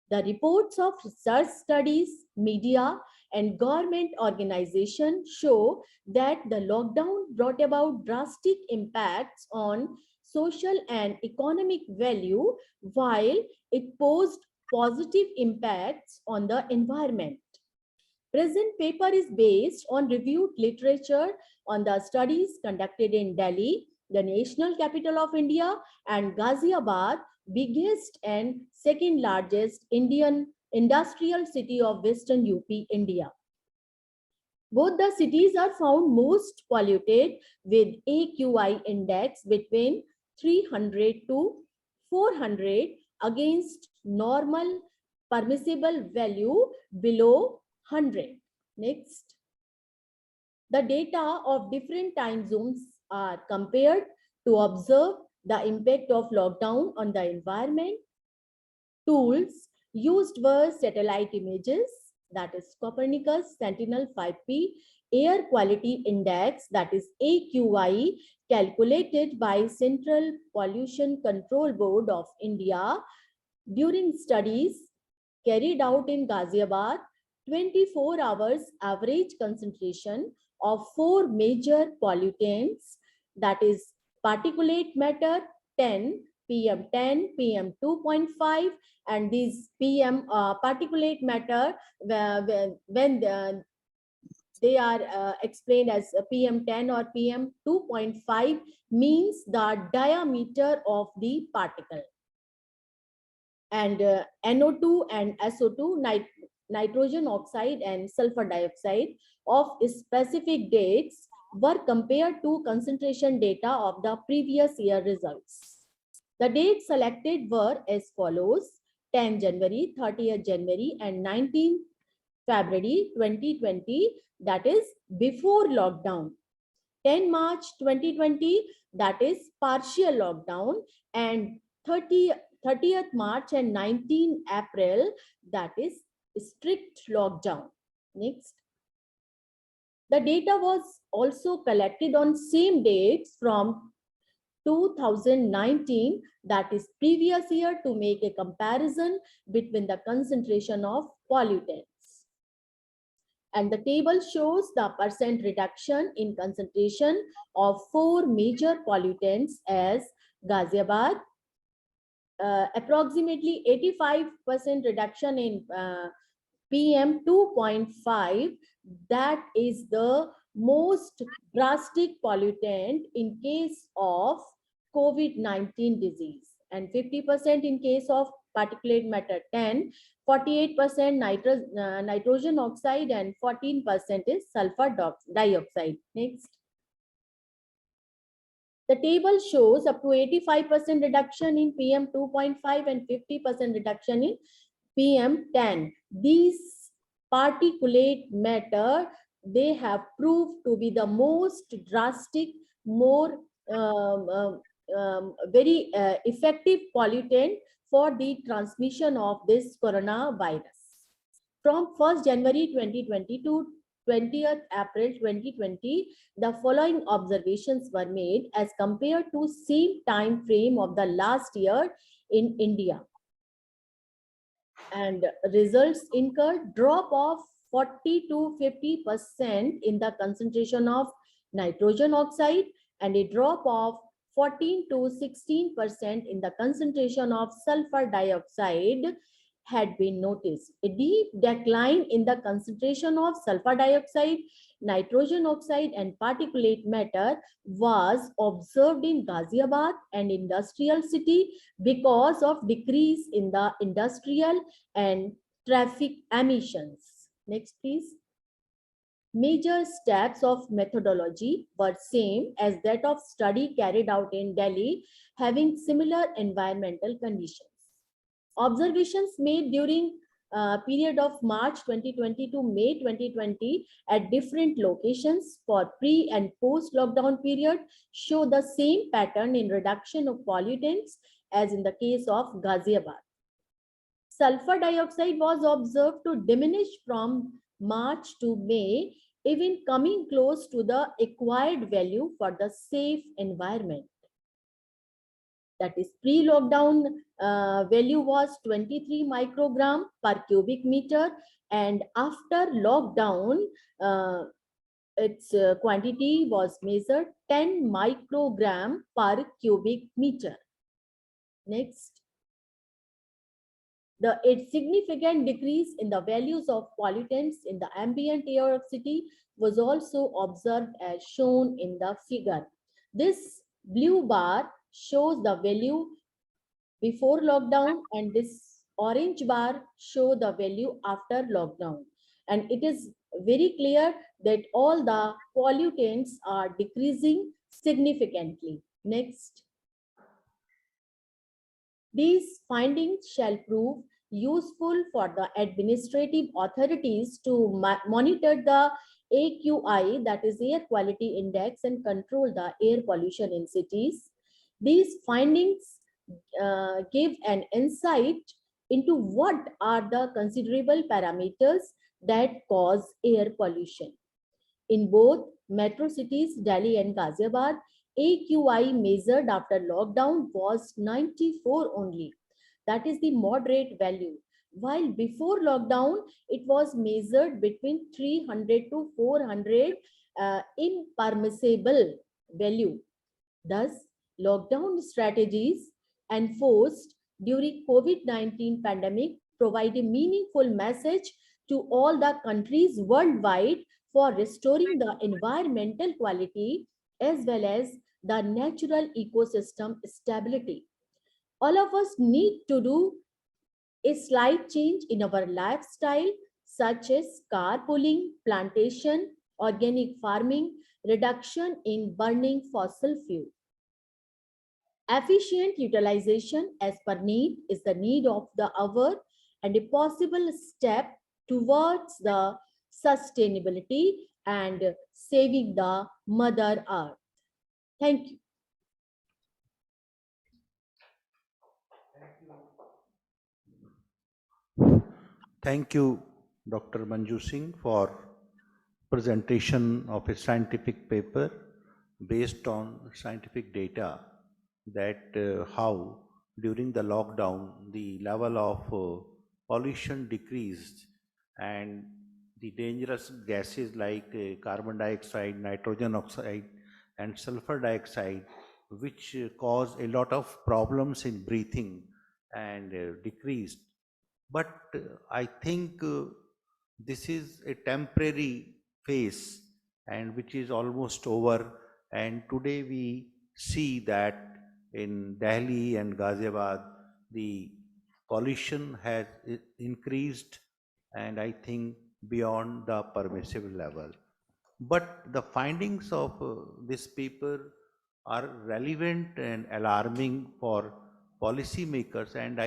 The reports of research studies, media, and government organizations show that the lockdown brought about drastic impacts on social and economic value, while it posed positive impacts on the environment. Present paper is based on reviewed literature on the studies conducted in Delhi, the national capital of India, and Ghaziabad, biggest and second largest Indian industrial city of Western UP, India. Both the cities are found most polluted with AQI index between 300 to 400 against normal permissible value below 100. Next. The data of different time zones are compared to observe the impact of lockdown on the environment. Tools used were satellite images, that is Copernicus Sentinel-5P, air quality index, that is AQI, calculated by Central Pollution Control Board of India. During studies carried out in Ghaziabad, 24 hours average concentration of 4 major pollutants, that is particulate matter 10, PM10, PM2.5, and these PM particulate matter, when they are explained as PM10 or PM2.5, means the diameter of the particle. And NO2 and SO2, nitrogen oxide and sulfur dioxide, of specific dates were compared to concentration data of the previous year results. The dates selected were as follows: 10 January, 30th January, and 19th February 2020, that is before lockdown. 10 March 2020, that is partial lockdown, and 30th March and 19 April, that is strict lockdown. Next. The data was also collected on same dates from 2019, that is previous year, to make a comparison between the concentration of pollutants. And the table shows the percent reduction in concentration of 4 major pollutants as Ghaziabad, approximately 85% reduction in PM 2.5, that is the most drastic pollutant in case of COVID-19 disease, and 50% in case of particulate matter 10, 48% nitrogen oxide, and 14% is sulfur dioxide. Next. The table shows up to 85% reduction in PM 2.5 and 50% reduction in PM 10. These particulate matter, they have proved to be the most drastic, more very effective pollutant for the transmission of this coronavirus. From 1st January 2020 to 20th April 2020, the following observations were made as compared to same time frame of the last year in India. And results incurred drop of 40 to 50% in the concentration of nitrogen oxide, and a drop of 14 to 16% in the concentration of sulfur dioxide had been noticed. A deep decline in the concentration of sulfur dioxide, nitrogen oxide, and particulate matter was observed in Ghaziabad and industrial city because of decrease in the industrial and traffic emissions. Next, please. Major steps of methodology were same as that of study carried out in Delhi having similar environmental conditions. Observations made during period of March 2020 to May 2020 at different locations for pre and post lockdown period show the same pattern in reduction of pollutants as in the case of Ghaziabad. Sulfur dioxide was observed to diminish from March to May, even coming close to the acquired value for the safe environment. That is, pre-lockdown value was 23 microgram per cubic meter, and after lockdown, its quantity was measured 10 microgram per cubic meter. Next. A significant decrease in the values of pollutants in the ambient air of city was also observed as shown in the figure. This blue bar shows the value before lockdown, and this orange bar show the value after lockdown. And it is very clear that all the pollutants are decreasing significantly. Next. These findings shall prove useful for the administrative authorities to monitor the AQI, that is Air Quality Index, and control the air pollution in cities. These findings give an insight into what are the considerable parameters that cause air pollution. In both metro cities, Delhi and Ghaziabad, AQI measured after lockdown was 94 only. That is the moderate value. While before lockdown, it was measured between 300 to 400 impermissible value. Thus, lockdown strategies enforced during COVID-19 pandemic provide a meaningful message to all the countries worldwide for restoring the environmental quality as well as the natural ecosystem stability. All of us need to do a slight change in our lifestyle, such as carpooling, plantation, organic farming, reduction in burning fossil fuel. Efficient utilization as per need is the need of the hour and a possible step towards the sustainability and saving the Mother Earth. Thank you. Thank you, Dr. Manju Singh, for presentation of a scientific paper based on scientific data that how during the lockdown the level of pollution decreased and the dangerous gases like carbon dioxide, nitrogen oxide and sulfur dioxide, which cause a lot of problems in breathing and decreased. But I think this is a temporary phase and which is almost over. And today we see that in Delhi and Ghaziabad, the pollution has increased and I think beyond the permissible level. But the findings of this paper are relevant and alarming for policymakers. And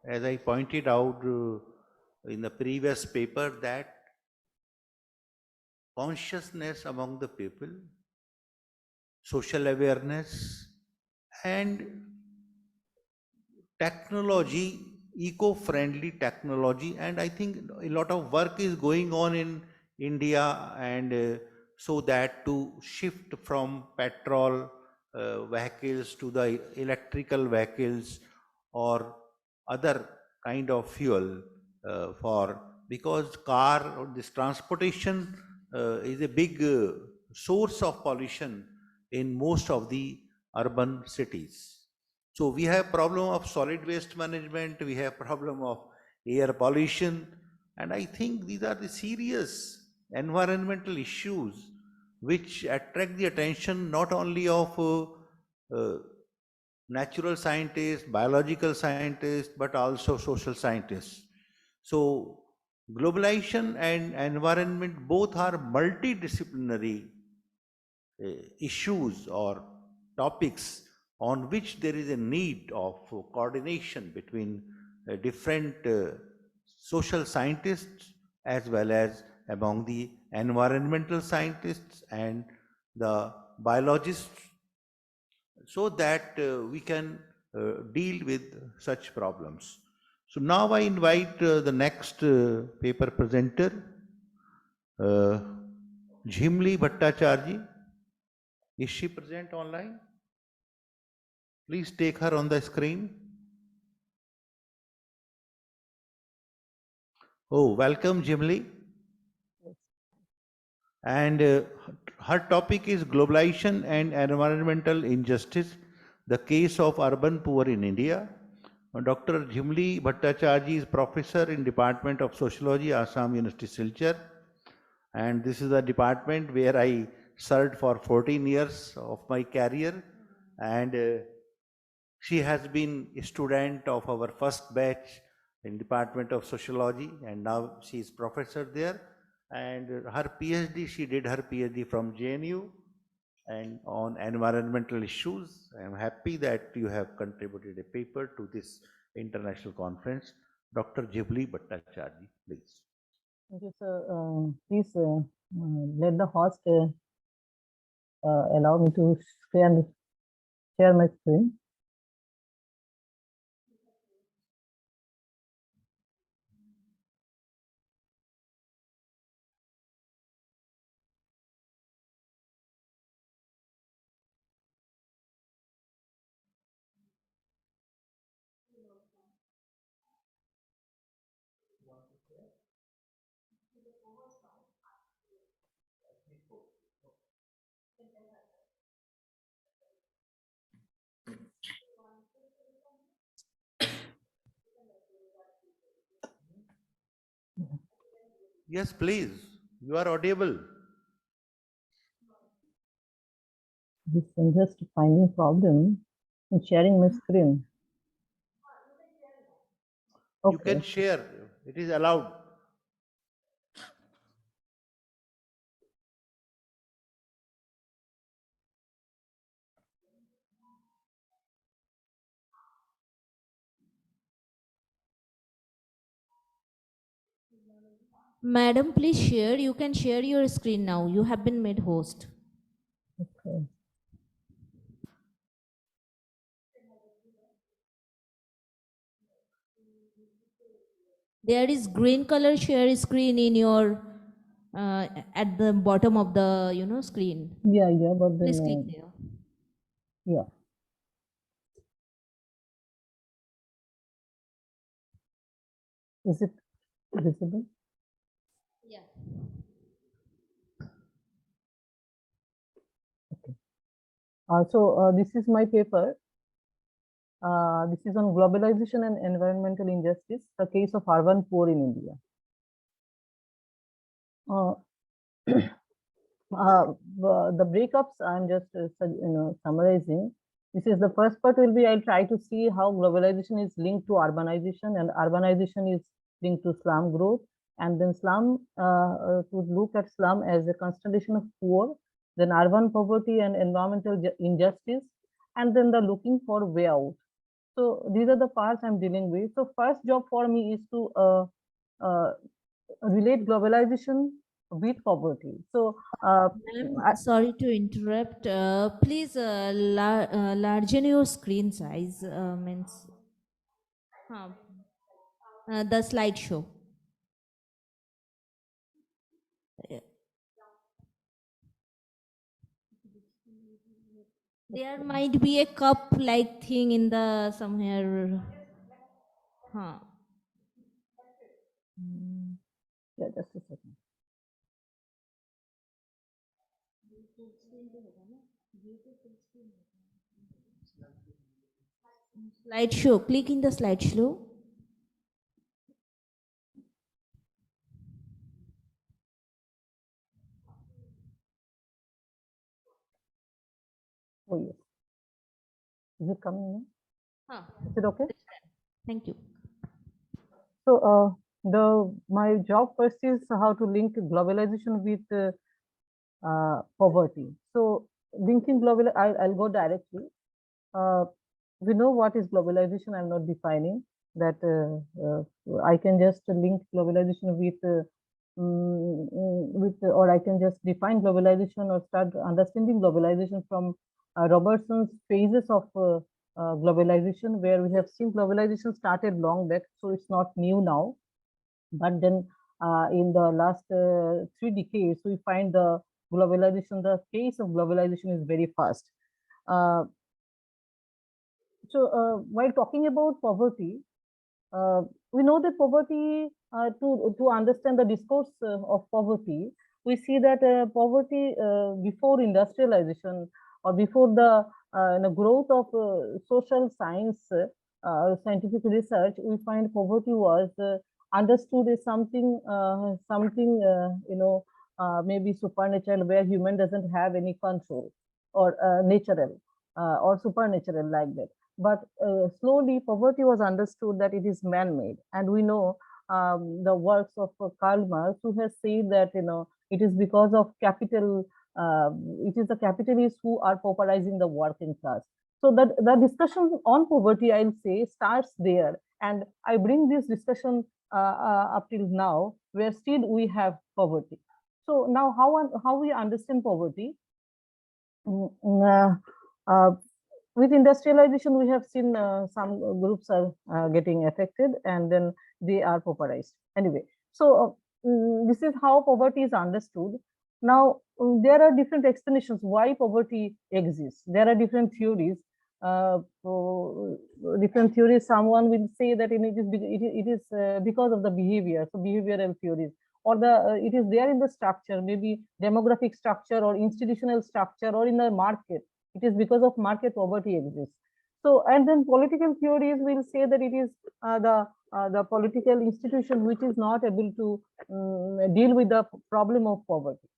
as I pointed out in the previous paper, that consciousness among the people, social awareness, and technology, eco-friendly technology, and I think a lot of work is going on in India, and so that to shift from petrol vehicles to the electrical vehicles or other kind of fuel because car or this transportation is a big source of pollution in most of the urban cities. So we have problem of solid waste management, we have problem of air pollution, and I think these are the serious environmental issues which attract the attention not only of natural scientists, biological scientists, but also social scientists. So globalization and environment both are multidisciplinary issues or topics on which there is a need of coordination between different social scientists as well as among the environmental scientists and the biologists, so that we can deal with such problems. So now I invite the next paper presenter, Jhimli Bhattacharya. Is she present online? Please take her on the screen. Oh, welcome, Jimli. And her topic is Globalization and Environmental Injustice, the Case of Urban Poor in India. Dr. Jhimli Bhattacharya is professor in Department of Sociology, Assam University, Silchar. And this is a department where I served for 14 years of my career. And she has been a student of our first batch in Department of Sociology, and now she is professor there. And her PhD, she did her PhD from JNU and on environmental issues. I am happy that you have contributed a paper to this international conference. Dr. Jhimli Bhattacharya, please. Thank you, sir. Please let the host allow me to share my screen. Yes, please. You are audible. This is just finding problem in sharing my screen. Okay. You can share. It is allowed. Madam, please share. You can share your screen now. You have been made host. Okay. There is green color share screen in your at the bottom of the screen. Yeah, but then Please click there. yeah. Is it visible? Yeah. Okay. So this is my paper. This is on globalization and environmental injustice, the case of urban poor in India. The breakups I'm just summarizing. This is the first part will be I'll try to see how globalization is linked to urbanization, and urbanization is linked to slum growth, and then slum to look at slum as a constellation of poor, then urban poverty and environmental injustice, and then the looking for way out. So these are the parts I'm dealing with. So first job for me is to relate globalization with poverty. So sorry to interrupt. Please largen your screen size. Means the slideshow. There might be a cup-like thing in the somewhere. Yeah, just a second. Slideshow. Click in the slideshow. Oh yes. Is it coming now? Is it okay? Thank you. So my job first is how to link globalization with poverty. So linking global, I'll go directly. We know what is globalization. I'm not defining that. I can just link globalization with, or I can just define globalization or start understanding globalization from Robertson's phases of globalization, where we have seen globalization started long back, so it's not new now. But then in the last 3 decades, we find the globalization, the pace of globalization is very fast. So while talking about poverty, we know that poverty, to understand the discourse of poverty, we see that poverty before industrialization or before the growth of social science, scientific research, we find poverty was understood as something, maybe supernatural, where human doesn't have any control, or natural, or supernatural like that. But slowly, poverty was understood that it is man-made, and we know the works of Karl Marx, who has said that it is because of capital. It is the capitalists who are pauperizing the working class. So that the discussion on poverty, I'll say, starts there, and I bring this discussion up till now, where still we have poverty. So now, how we understand poverty? With industrialization, we have seen some groups are getting affected, and then they are pauperized. Anyway, so this is how poverty is understood. Now, there are different explanations why poverty exists. There are different theories. Someone will say that it is because of the behavior, so behavioral theories, or it is there in the structure, maybe demographic structure or institutional structure, or in the market. It is because of market poverty exists. So, and then political theories will say that it is the political institution which is not able to deal with the problem of poverty.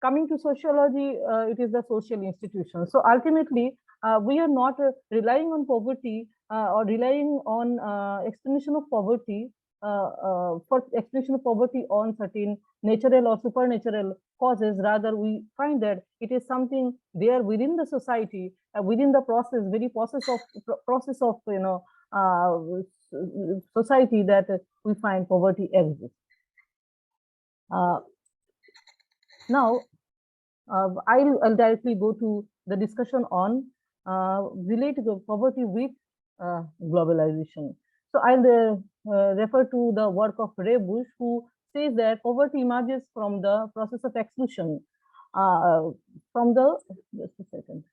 Coming to sociology, it is the social institution. So ultimately, we are not relying on poverty or relying on explanation of poverty for explanation of poverty on certain natural or supernatural causes. Rather, we find that it is something there within the society, within the very process of society, that we find poverty exists. Now, I'll directly go to the discussion on related to poverty with globalization. So I'll refer to the work of Ray Bush, who says that poverty emerges from the process of exclusion. From the, just a second.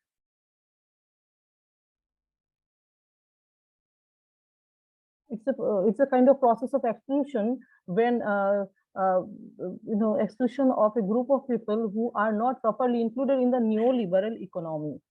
It's a kind of process of exclusion when exclusion of a group of people who are not properly included in the neoliberal economy.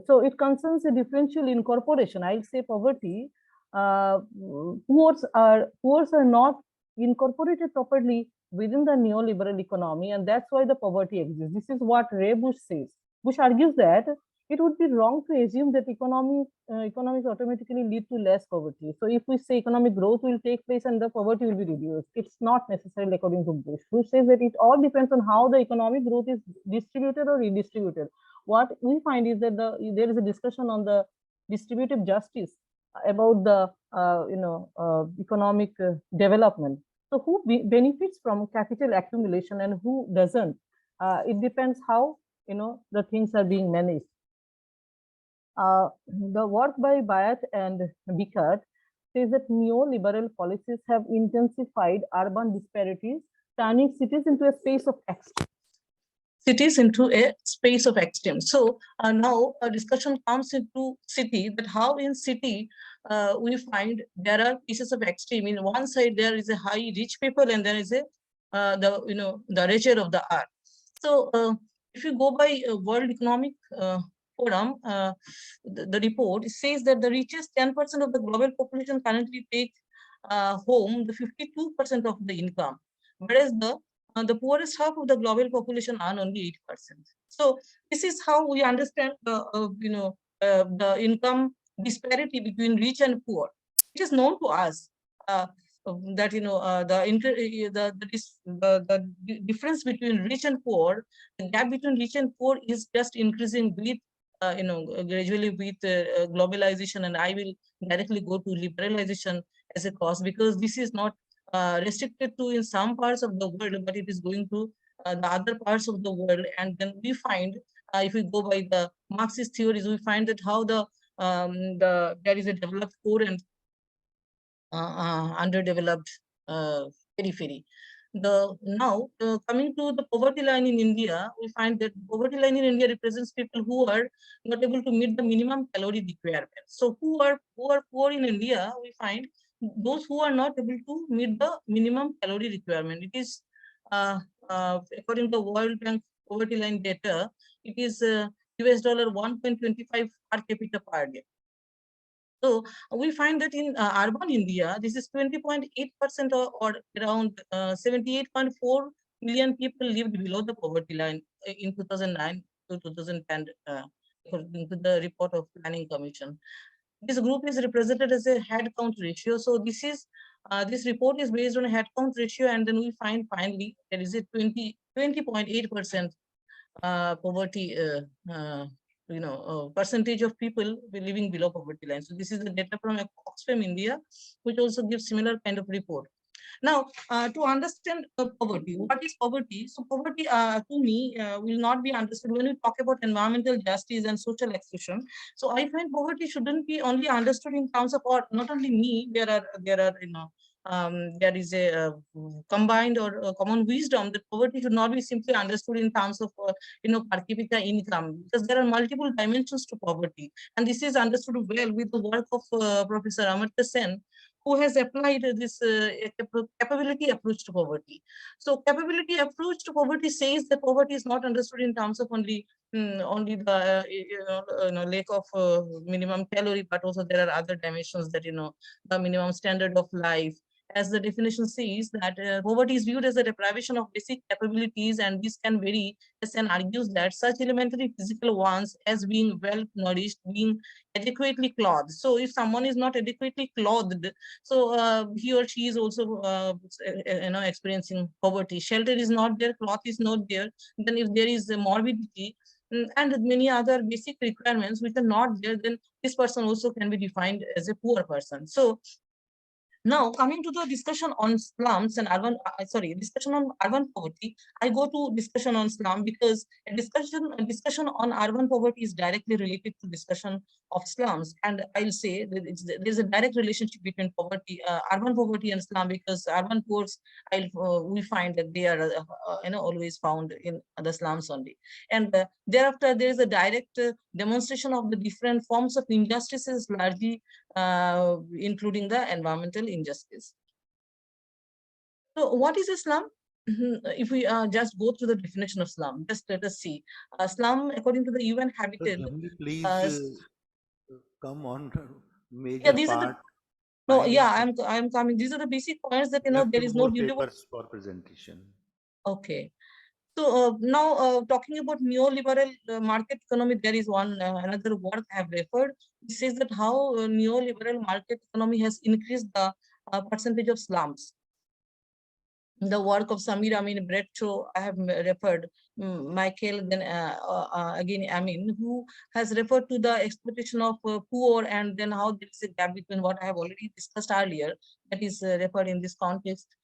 So it concerns a differential incorporation. I'll say poverty. Poor are not incorporated properly within the neoliberal economy, and that's why the poverty exists. This is what Ray Bush says. Bush argues that it would be wrong to assume that economics automatically lead to less poverty. So if we say economic growth will take place and the poverty will be reduced, it's not necessarily according to Bush. Bush says that it all depends on how the economic growth is distributed or redistributed. What we find is that there is a discussion on the distributive justice about the economic development. So who benefits from capital accumulation and who doesn't? It depends how the things are being managed. The work by Bayat and Vickers says that neoliberal policies have intensified urban disparities, turning cities into a space of extreme. So now a discussion comes into city, that how in city we find there are pieces of extreme. In one side there is a high rich people, and there is a the richer of the earth. So if you go by World Economic Forum, the report says that the richest 10% of the global population currently take home the 52% of the income, whereas the poorest half of the global population earn only 8%. So this is how we understand the income disparity between rich and poor. It is known to us that the difference between rich and poor, the gap between rich and poor is just increasing with gradually with globalization, and I will directly go to liberalization as a cause, because this is not restricted to in some parts of the world, but it is going to the other parts of the world. And then we find, if we go by the Marxist theories, we find that how there is a developed core and underdeveloped periphery. Coming to the poverty line in India, we find that poverty line in India represents people who are not able to meet the minimum calorie requirement. So who are poor in India, we find those who are not able to meet the minimum calorie requirement. It is according to World Bank poverty line data, it is US dollar 1.25 per capita per day. So we find that in urban India, this is 20.8% or around 78.4 million people lived below the poverty line in 2009 to 2010, according to the report of Planning Commission. This group is represented as a head count ratio. So this report is based on a head count ratio, and then we find finally there is a 20.8% poverty percentage of people living below poverty line. So this is the data from Oxfam India, which also gives similar kind of report. Now, to understand poverty, what is poverty? So poverty, to me, will not be understood when we talk about environmental justice and social exclusion. So I find poverty shouldn't be only understood in terms of, or not only me, there are there is a combined or a common wisdom that poverty should not be simply understood in terms of per capita income, because there are multiple dimensions to poverty, and this is understood well with the work of Professor Amartya Sen, who has applied this capability approach to poverty. So capability approach to poverty says that poverty is not understood in terms of only the lack of minimum calorie, but also there are other dimensions that the minimum standard of life. As the definition says, that poverty is viewed as a deprivation of basic capabilities, and this can vary. Sen argues that such elementary physical wants as being well nourished, being adequately clothed. So if someone is not adequately clothed, so he or she is also experiencing poverty. Shelter is not there, cloth is not there. Then if there is a morbidity and many other basic requirements which are not there, then this person also can be defined as a poor person. So Now, coming to the discussion on slums and discussion on urban poverty, I go to discussion on slum because a discussion on urban poverty is directly related to discussion of slums, and I'll say that there's a direct relationship between poverty, urban poverty and slum, because urban poor, we find that they are always found in the slums only, and thereafter there is a direct demonstration of the different forms of injustices, largely including the environmental injustice. So what is a slum? If we just go through the definition of slum, just let us see. Slum, according to the UN Habitat, Please come on major yeah, these part. are the, no, yeah, I'm coming. These are the basic points that there is no papers for presentation. Okay. So now talking about neoliberal market economy, there is one another word I have referred. It says that how neoliberal market economy has increased the percentage of slums. The work of Samir Amin Bretcho, I have referred, Michael, then again Amin, who has referred to the exploitation of poor, and then how there is a gap between what I have already discussed earlier, that is referred in this context.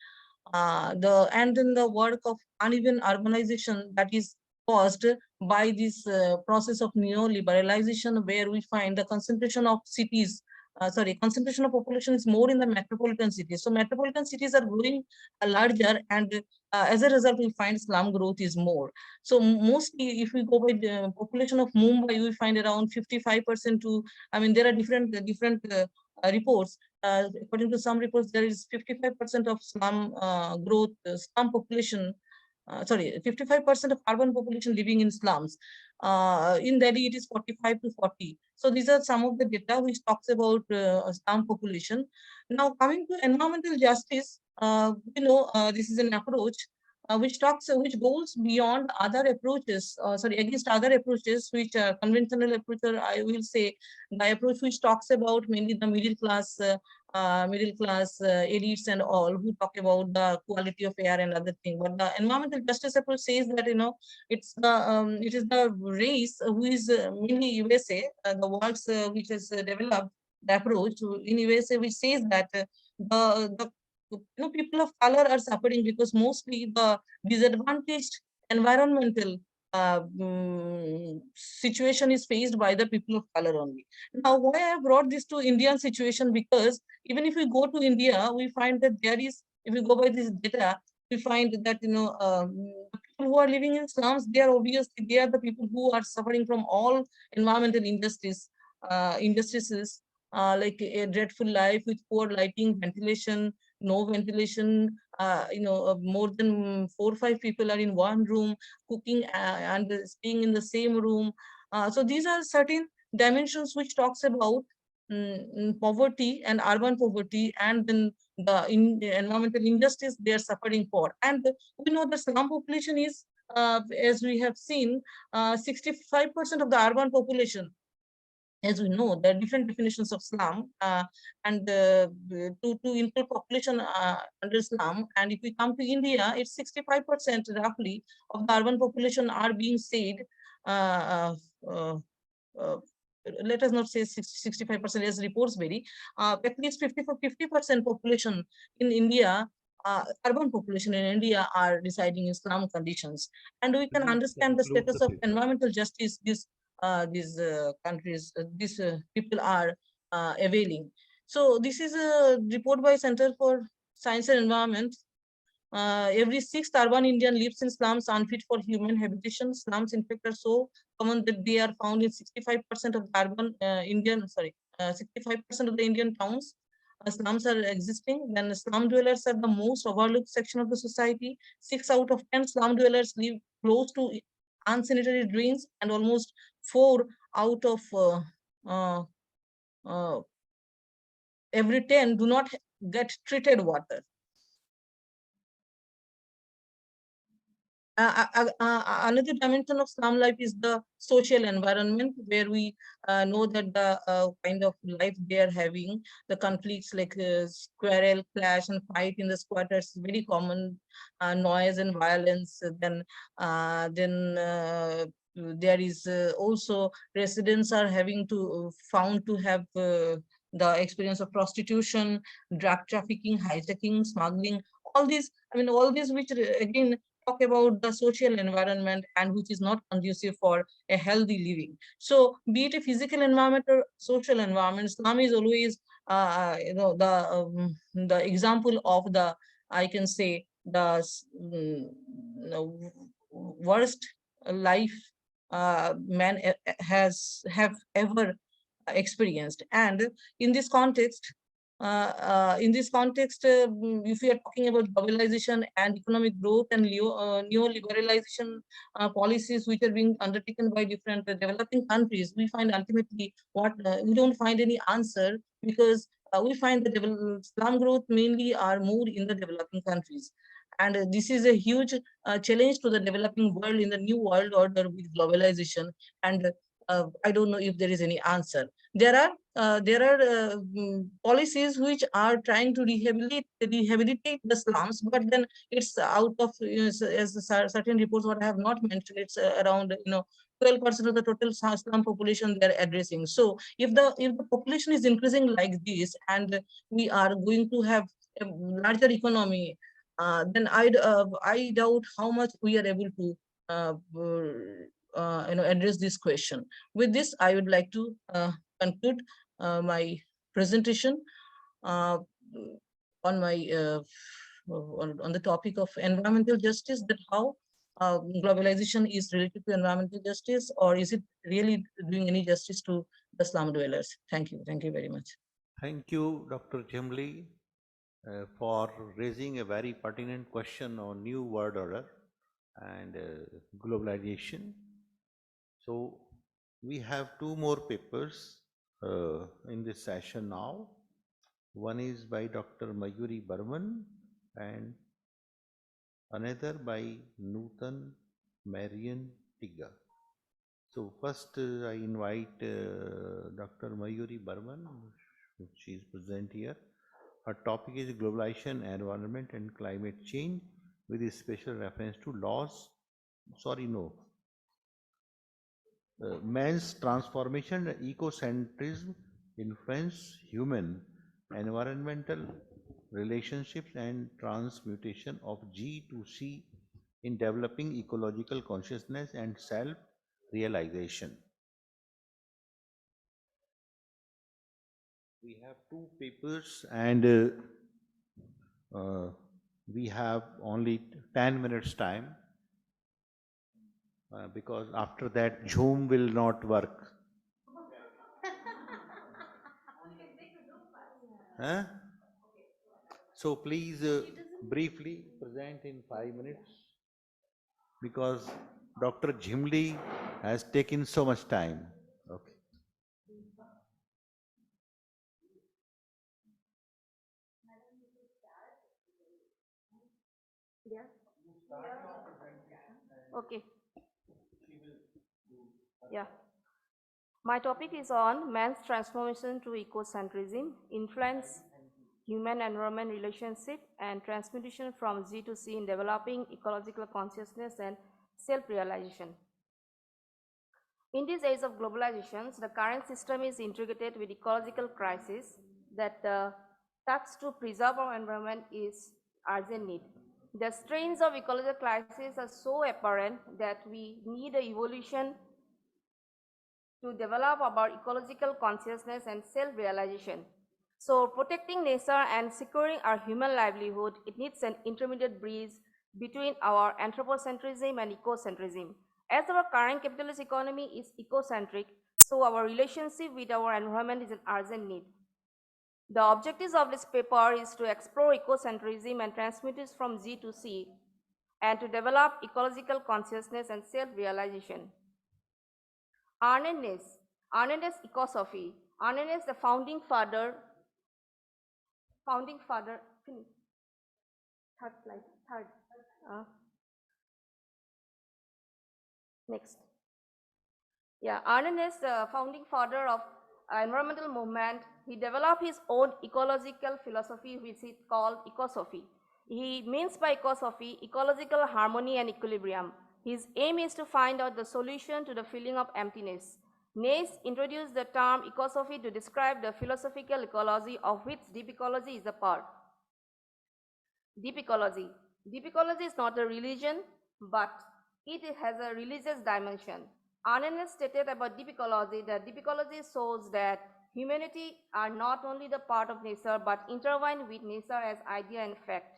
And then the work of uneven urbanization that is caused by this process of neoliberalization, where we find the concentration of cities, concentration of population is more in the metropolitan cities. So metropolitan cities are growing larger, and as a result, we find slum growth is more. So mostly, if we go by the population of Mumbai, we find around 55% to, there are different reports. According to some reports, there is 55% of slum growth, slum population, 55% of urban population living in slums. In Delhi, it is 45 to 40. So these are some of the data which talks about slum population. Now, coming to environmental justice, this is an approach which goes beyond other approaches, against other approaches, which are conventional approach, or I will say the approach which talks about mainly the middle class elites and all, who talk about the quality of air and other things. But the environmental justice approach says that it is the race who is mainly USA, the works which has developed the approach in USA, which says that the people of color are suffering because mostly the disadvantaged environmental situation is faced by the people of color only. Now, why I have brought this to Indian situation, because even if we go to India, we find that there is, if we go by this data, we find that people who are living in slums, they are the people who are suffering from all environmental injustices, like a dreadful life with poor lighting, ventilation, no ventilation, more than 4 or 5 people are in one room cooking and staying in the same room. So these are certain dimensions which talks about poverty and urban poverty, and then the environmental injustice they are suffering for. And we know the slum population is, as we have seen, 65% of the urban population. As we know, there are different definitions of slum, and to include population under slum. And if we come to India, it's 65% roughly of the urban population are being said. Let us not say 65% as reports vary. At least 50% population in India, urban population in India, are residing in slum conditions. And we can understand the status of environmental justice these countries, these people are availing. So this is a report by Center for Science and Environment. Every sixth urban Indian lives in slums unfit for human habitation. Slums, in fact, are so common that they are found in 65% of the urban 65% of the Indian towns. Slums are existing. Then slum dwellers are the most overlooked section of the society. 6 out of 10 slum dwellers live close to unsanitary drains, and almost 4 out of every 10 do not get treated water. Another dimension of slum life is the social environment, where we know that the kind of life they are having, the conflicts like quarrel, clash, and fight in the squatters is very common. Noise and violence. Then there is also residents are having to found to have the experience of prostitution, drug trafficking, hijacking, smuggling, all these, all these which again talk about the social environment and which is not conducive for a healthy living. So be it a physical environment or social environment, Islam is always the example of the, I can say, the worst life man have ever experienced. And in this context, if we are talking about globalization and economic growth and neoliberalization policies which are being undertaken by different developing countries, we find ultimately we don't find any answer, because we find the slum growth mainly are more in the developing countries. And this is a huge challenge to the developing world in the new world order with globalization. And I don't know if there is any answer. There are policies which are trying to rehabilitate the slums, but then it's out of, as certain reports what I have not mentioned, it's around 12% of the total slum population they are addressing. So if the population is increasing like this, and we are going to have a larger economy, then I doubt how much we are able to address this question. With this, I would like to conclude my presentation on my on the topic of environmental justice, that how globalization is related to environmental justice, or is it really doing any justice to the slum dwellers? Thank you. Thank you very much. Thank you, Dr. Jimli, for raising a very pertinent question on New World Order and globalization. So we have two more papers in this session now. One is by Dr. Mayuri Burman and another by Nutan Marian Tigga. So first I invite Dr. Mayuri Burman, she is present here. Her topic is globalization, environment and climate change with a special reference to laws, man's transformation and ecocentrism influence human environmental relationships and transmutation of G to C in developing ecological consciousness and self-realization. We have two papers and we have only 10 minutes time because after that Zoom will not work. Huh? So please briefly present in 5 minutes because Dr. Jimli has taken so much time. Okay. Yeah. Okay. Yeah. My topic is on man's transformation to ecocentrism, influence human-environment relationship, and transmutation from Z to C in developing ecological consciousness and self-realization. In this age of globalization, the current system is integrated with ecological crisis that the task to preserve our environment is urgent need. The strains of ecological crisis are so apparent that we need an evolution to develop our ecological consciousness and self-realization. So protecting nature and securing our human livelihood, it needs an intermediate bridge between our anthropocentrism and ecocentrism. As our current capitalist economy is ecocentric, so our relationship with our environment is an urgent need. The objectives of this paper is to explore ecocentrism and transmute it from Z to C, and to develop ecological consciousness and self-realization. Arnendt's ecosophy. Arnendt's the founding father, finish. Third slide, next. Yeah, Arnendt's the founding father of environmental movement. He developed his own ecological philosophy, which is called ecosophy. He means by ecosophy, ecological harmony and equilibrium. His aim is to find out the solution to the feeling of emptiness. Nace introduced the term ecosophy to describe the philosophical ecology of which deep ecology is a part. Deep ecology. Deep ecology is not a religion, but it has a religious dimension. Arnett stated about deep ecology that deep ecology shows that humanity are not only the part of nature but intertwined with nature as idea and fact.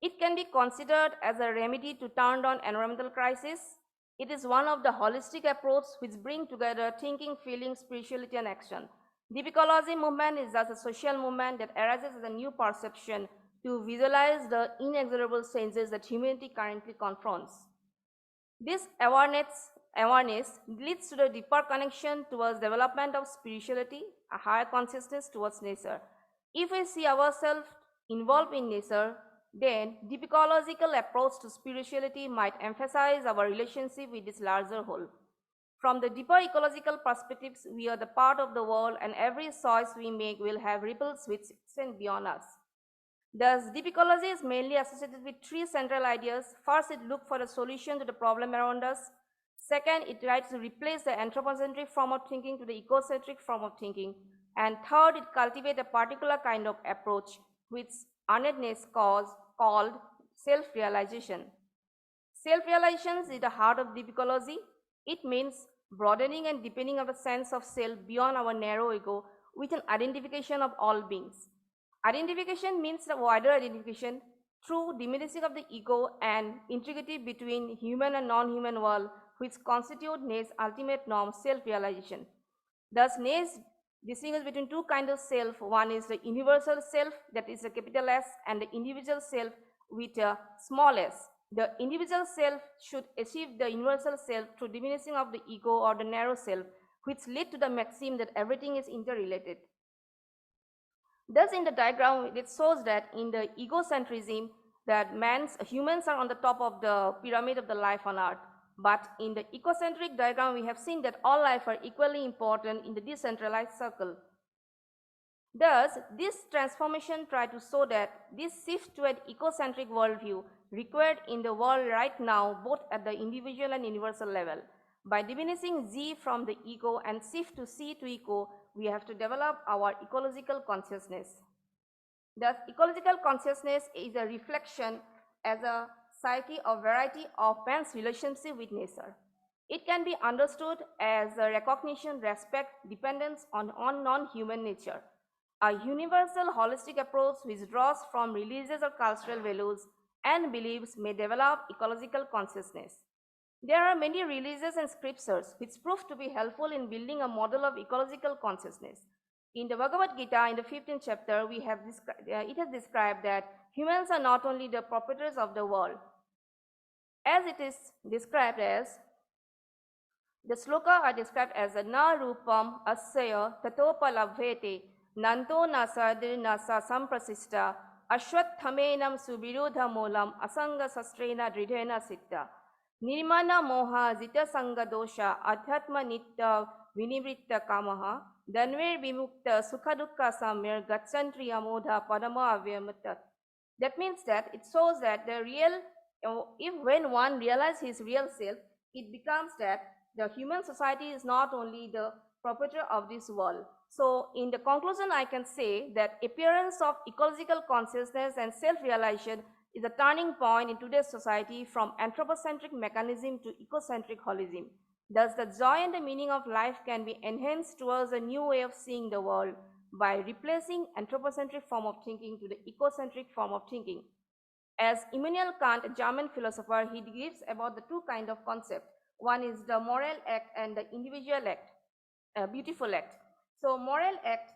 It can be considered as a remedy to turn down environmental crisis. It is one of the holistic approaches which bring together thinking, feeling, spirituality, and action. Deep ecology movement is thus a social movement that arises as a new perception to visualize the inexorable changes that humanity currently confronts. This awareness leads to the deeper connection towards development of spirituality, a higher consciousness towards nature. If we see ourselves involved in nature, then deep ecological approach to spirituality might emphasize our relationship with this larger whole. From the deeper ecological perspectives, we are the part of the world, and every choice we make will have ripples which extend beyond us. Thus, deep ecology is mainly associated with three central ideas. First, it looks for a solution to the problem around us. Second, it tries to replace the anthropocentric form of thinking to the ecocentric form of thinking. And third, it cultivates a particular kind of approach, which Arnett called self-realization. Self-realization is the heart of deep ecology. It means broadening and deepening of a sense of self beyond our narrow ego with an identification of all beings. Identification means the wider identification through diminishing of the ego and integrity between human and non-human world, which constitute Nace's ultimate norm, self-realization. Thus, Nace distinguishes between two kinds of self. One is the universal self, that is a capital S, and the individual self with a small s. The individual self should achieve the universal self through diminishing of the ego or the narrow self, which lead to the maxim that everything is interrelated. Thus, in the diagram, it shows that in the egocentrism, that humans are on the top of the pyramid of the life on earth. But in the ecocentric diagram, we have seen that all life are equally important in the decentralized circle. Thus, this transformation tries to show that this shift to an ecocentric worldview required in the world right now, both at the individual and universal level. By diminishing Z from the ego and shift to C to eco, we have to develop our ecological consciousness. Thus, ecological consciousness is a reflection as a psyche of variety of man's relationship with nature. It can be understood as a recognition, respect, dependence on non-human nature. A universal holistic approach which draws from religious or cultural values and beliefs may develop ecological consciousness. There are many releases and scriptures which prove to be helpful in building a model of ecological consciousness. In the Bhagavad Gita, in the 15th chapter, it has described that humans are not only the proprietors of the world, as it is described as, the sloka are described as a na rupam asya tatopalabhete nanto nasadir nasa samprasista ashwatthaменam subirodha molam asanga sastrena dridhena sitta nirmana moha zita sanga dosha adhyatma nitya vinivritta kamaha danver vimukta sukhadukka samir gatchantri amodha padama avyamatat. That means that it shows that the real, when one realizes his real self, it becomes that the human society is not only the proprietor of this world. So in the conclusion, I can say that appearance of ecological consciousness and self-realization is a turning point in today's society from anthropocentric mechanism to ecocentric holism. Thus, the joy and the meaning of life can be enhanced towards a new way of seeing the world by replacing anthropocentric form of thinking to the ecocentric form of thinking. As Immanuel Kant, a German philosopher, he gives about the two kinds of concepts. One is the moral act and the individual act, beautiful act. So moral act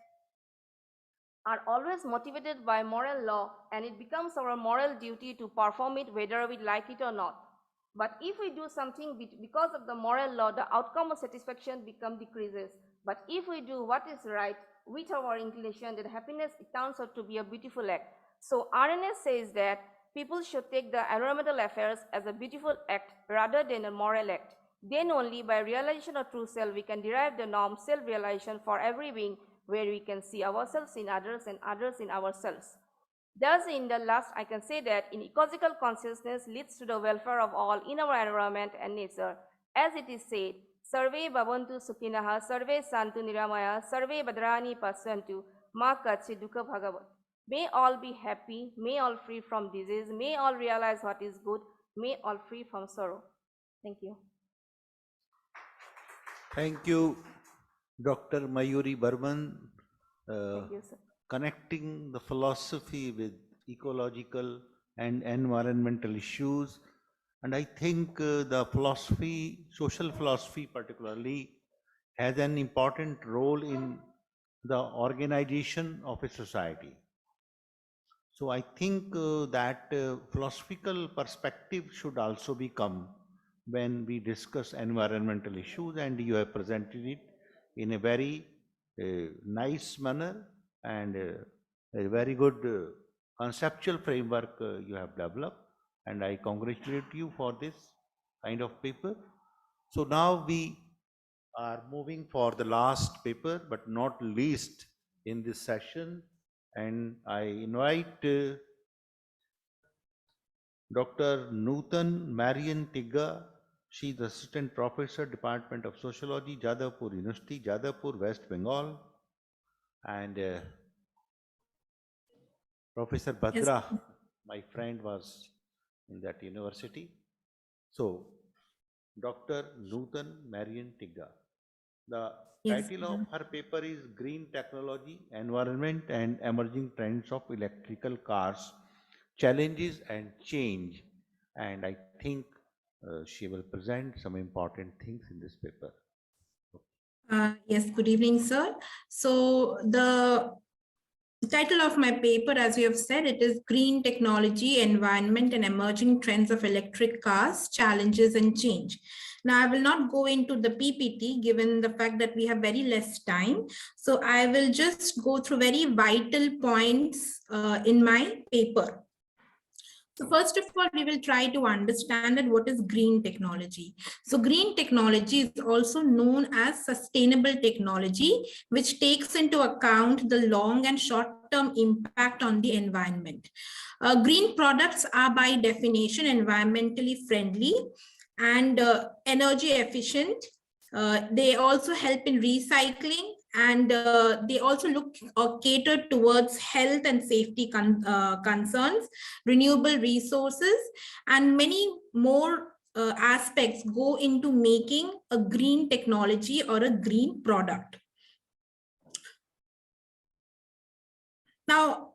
are always motivated by moral law, and it becomes our moral duty to perform it whether we like it or not. But if we do something because of the moral law, the outcome of satisfaction decreases. But if we do what is right with our inclination, then happiness, it turns out to be a beautiful act. So Arnett says that people should take the environmental affairs as a beautiful act rather than a moral act. Then only by realization of true self, we can derive the norm self-realization for every being, where we can see ourselves in others and others in ourselves. Thus, in the last, I can say that in ecological consciousness leads to the welfare of all in our environment and nature. As it is said, Sarve bhavantu sukhinaha, sarve santu niramaya, sarve badrani pasyantu, ma kachi dukha bhagavat. May all be happy, may all free from disease, may all realize what is good, may all free from sorrow. Thank you. Thank you, Dr. Mayuri Burman, Thank you, sir. connecting the philosophy with ecological and environmental issues. And I think the philosophy, social philosophy particularly, has an important role in the organization of a society. So I think that philosophical perspective should also become when we discuss environmental issues, and you have presented it in a very nice manner and a very good conceptual framework you have developed, and I congratulate you for this kind of paper. So now we are moving for the last paper, but not least in this session, and I invite Dr. Nutan Marian Tigga. She is Assistant Professor, Department of Sociology, Jadavpur University, Jadavpur, West Bengal. And Professor Bhadra, yes, my friend, was in that university. So, Dr. Nutan Marian Tigga. The Yes, title of her paper is Green Technology, Environment and Emerging Trends of Electrical Cars, Challenges and Change. And I think she will present some important things in this paper. yes, good evening, sir. So the title of my paper, as you have said, it is Green Technology, Environment and Emerging Trends of Electric Cars, Challenges and Change. Now, I will not go into the PPT given the fact that we have very less time. So I will just go through very vital points in my paper. So first of all, we will try to understand that what is green technology. So green technology is also known as sustainable technology, which takes into account the long and short-term impact on the environment. Green products are by definition environmentally friendly and energy efficient. They also help in recycling, and they also look or cater towards health and safety concerns, renewable resources, and many more aspects go into making a green technology or a green product. Now,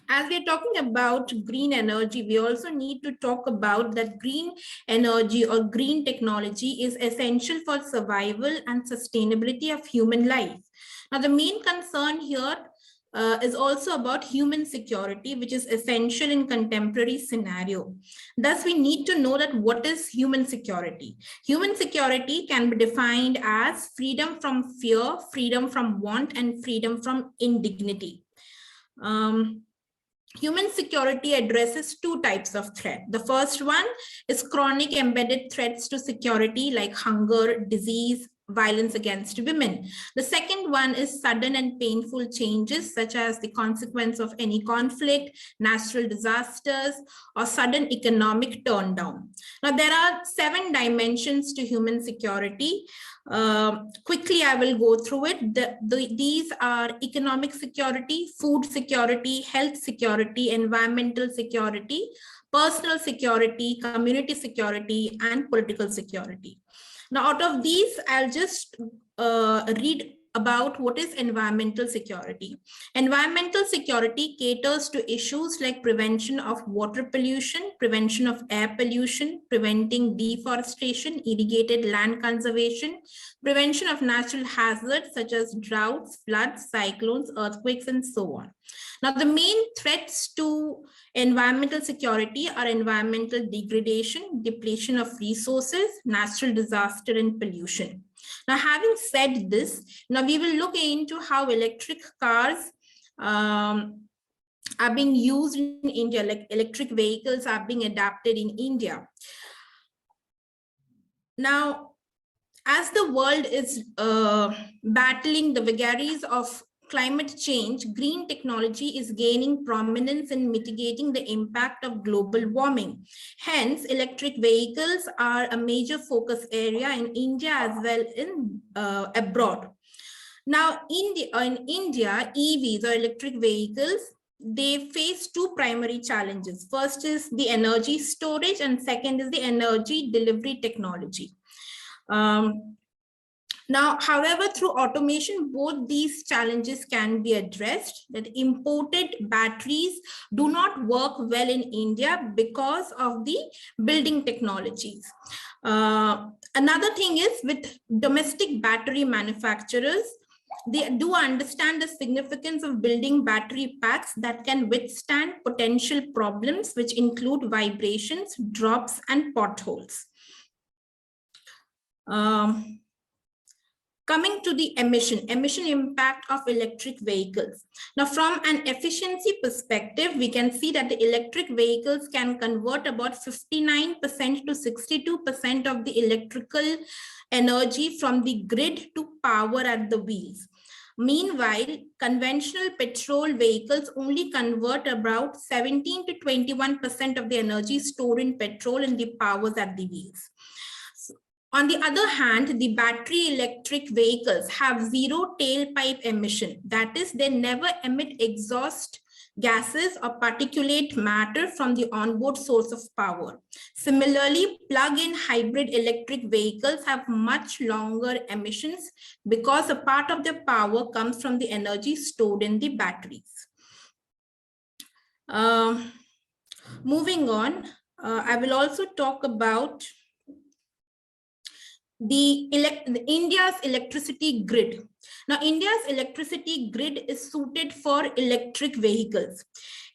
as we're talking about green energy, we also need to talk about that green energy or green technology is essential for survival and sustainability of human life. Now, the main concern here is also about human security, which is essential in contemporary scenario. Thus, we need to know that what is human security. Human security can be defined as freedom from fear, freedom from want, and freedom from indignity. Human security addresses two types of threat. The first one is chronic embedded threats to security like hunger, disease, violence against women. The second one is sudden and painful changes such as the consequence of any conflict, natural disasters, or sudden economic turndown. Now, there are 7 dimensions to human security. Quickly, I will go through it. These are economic security, food security, health security, environmental security, personal security, community security, and political security. Now, out of these, I'll just read about what is environmental security. Environmental security caters to issues like prevention of water pollution, prevention of air pollution, preventing deforestation, irrigated land conservation, prevention of natural hazards such as droughts, floods, cyclones, earthquakes, and so on. Now, the main threats to environmental security are environmental degradation, depletion of resources, natural disaster, and pollution. Now, having said this, now we will look into how electric cars are being used in India, like electric vehicles are being adapted in India. Now, as the world is battling the vagaries of climate change, green technology is gaining prominence in mitigating the impact of global warming. Hence, electric vehicles are a major focus area in India as well in abroad. Now, in India, EVs or electric vehicles, they face two primary challenges. First is the energy storage, and second is the energy delivery technology. Now, however, through automation, both these challenges can be addressed. That imported batteries do not work well in India because of the building technologies. Another thing is with domestic battery manufacturers, they do understand the significance of building battery packs that can withstand potential problems, which include vibrations, drops, and potholes. Coming to the emission impact of electric vehicles. Now, from an efficiency perspective, we can see that the electric vehicles can convert about 59% to 62% of the electrical energy from the grid to power at the wheels. Meanwhile, conventional petrol vehicles only convert about 17 to 21% of the energy stored in petrol in the powers at the wheels. On the other hand, the battery electric vehicles have zero tailpipe emission. That is, they never emit exhaust gases or particulate matter from the onboard source of power. Similarly, plug-in hybrid electric vehicles have much longer emissions because a part of their power comes from the energy stored in the batteries. Moving on, I will also talk about India's electricity grid. Now, India's electricity grid is suited for electric vehicles.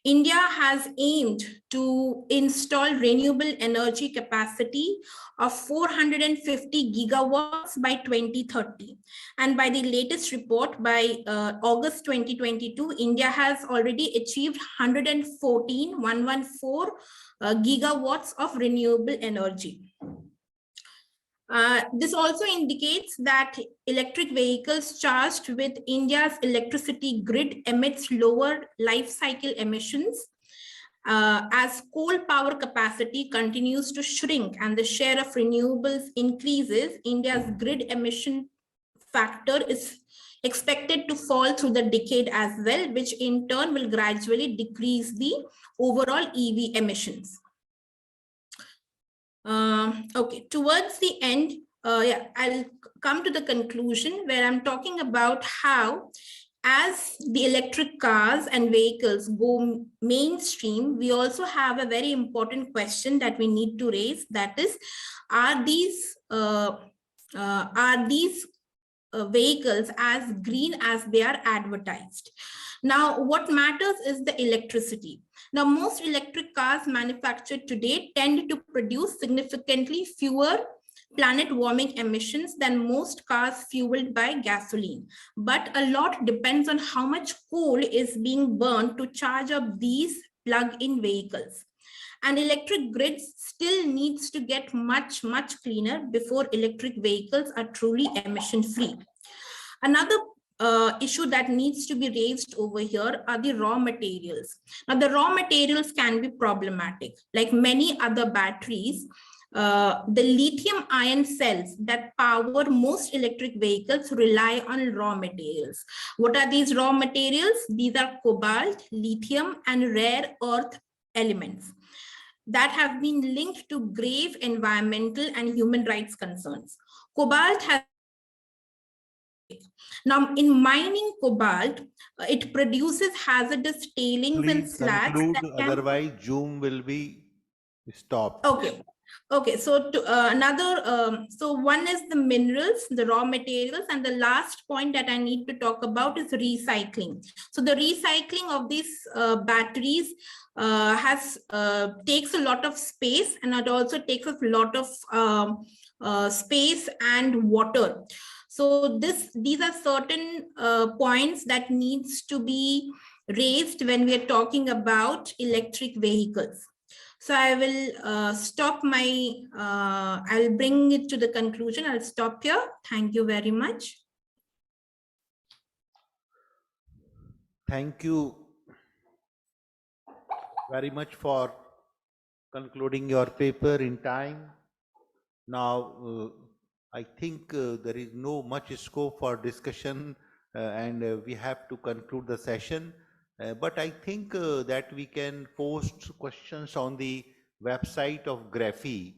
India has aimed to install renewable energy capacity of 450 gigawatts by 2030. And by the latest report, by August 2022, India has already achieved 114 gigawatts of renewable energy. This also indicates that electric vehicles charged with India's electricity grid emits lower life cycle emissions. As coal power capacity continues to shrink and the share of renewables increases, India's grid emission factor is expected to fall through the decade as well, which in turn will gradually decrease the overall EV emissions. Okay, towards the end, I'll come to the conclusion where I'm talking about how, as the electric cars and vehicles go mainstream, we also have a very important question that we need to raise. That is, are these vehicles as green as they are advertised? Now, what matters is the electricity. Now, most electric cars manufactured today tend to produce significantly fewer planet warming emissions than most cars fueled by gasoline. But a lot depends on how much coal is being burned to charge up these plug-in vehicles. And electric grids still needs to get much, much cleaner before electric vehicles are truly emission-free. Another issue that needs to be raised over here are the raw materials. Now, the raw materials can be problematic. Like many other batteries, the lithium ion cells that power most electric vehicles rely on raw materials. What are these raw materials? These are cobalt, lithium, and rare earth elements that have been linked to grave environmental and human rights concerns. Cobalt has Now, in mining cobalt, it produces hazardous tailings and slag. Conclude, otherwise Zoom will be stopped. Okay. Okay, so to, so one is the minerals, the raw materials, and the last point that I need to talk about is recycling. So the recycling of these batteries takes a lot of space, and it also takes a lot of space and water. So these are certain points that needs to be raised when we are talking about electric vehicles. So I will stop my, I'll bring it to the conclusion. I'll stop here. Thank you very much. Thank you very much for concluding your paper in time. Now, I think there is no much scope for discussion and we have to conclude the session. But I think that we can post questions on the website of GREFI.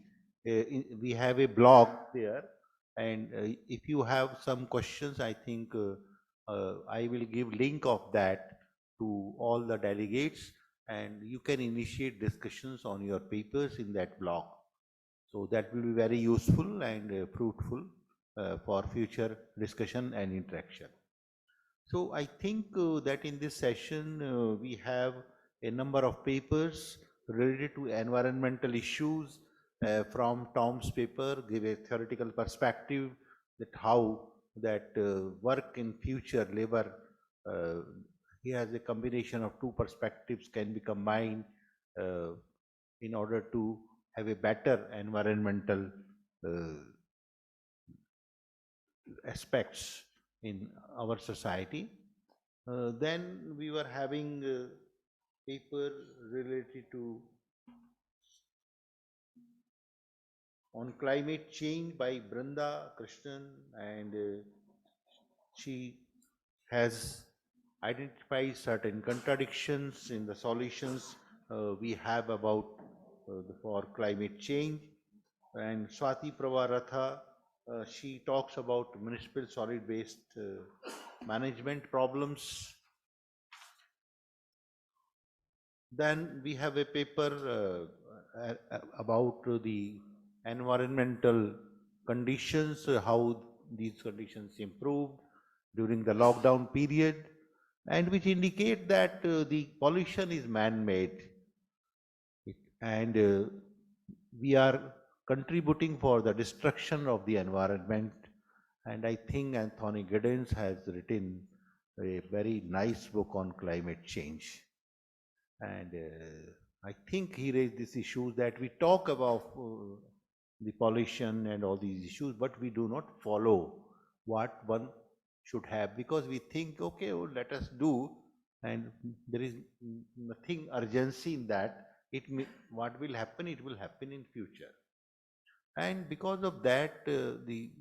We have a blog there, and if you have some questions, I think I will give link of that to all the delegates, and you can initiate discussions on your papers in that blog. So that will be very useful and fruitful for future discussion and interaction. So I think that in this session we have a number of papers related to environmental issues from Tom's paper, give a theoretical perspective that how that work in future labor, he has a combination of two perspectives can be combined in order to have a better environmental aspects in our society. Then we were having a paper related to on climate change by Brinda, Krishnan, and she has identified certain contradictions in the solutions we have about for climate change. And Swati Pravaratha, she talks about municipal solid waste management problems. Then we have a paper about the environmental conditions, how these conditions improved during the lockdown period, and which indicate that the pollution is man-made, and we are contributing for the destruction of the environment. And I think Anthony Giddens has written a very nice book on climate change. And I think he raised these issues that we talk about the pollution and all these issues, but we do not follow what one should have, because we think, okay, well, let us do, and there is nothing urgency in that. What will happen, it will happen in future. And because of that, the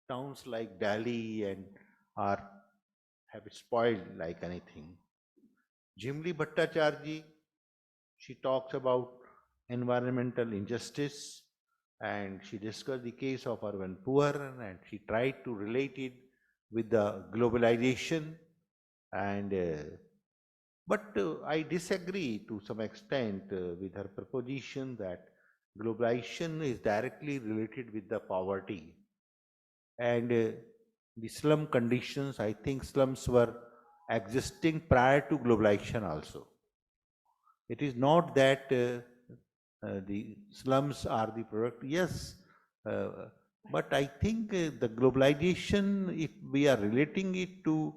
towns like Delhi and have spoiled like anything. Jimli Bhattacharya, she talks about environmental injustice, and she discussed the case of urban poor, and she tried to relate it with the globalization. And but I disagree to some extent with her proposition that globalization is directly related with the poverty and the slum conditions. I think slums were existing prior to globalization also. It is not that the slums are the product. Yes, but I think the globalization, if we are relating it to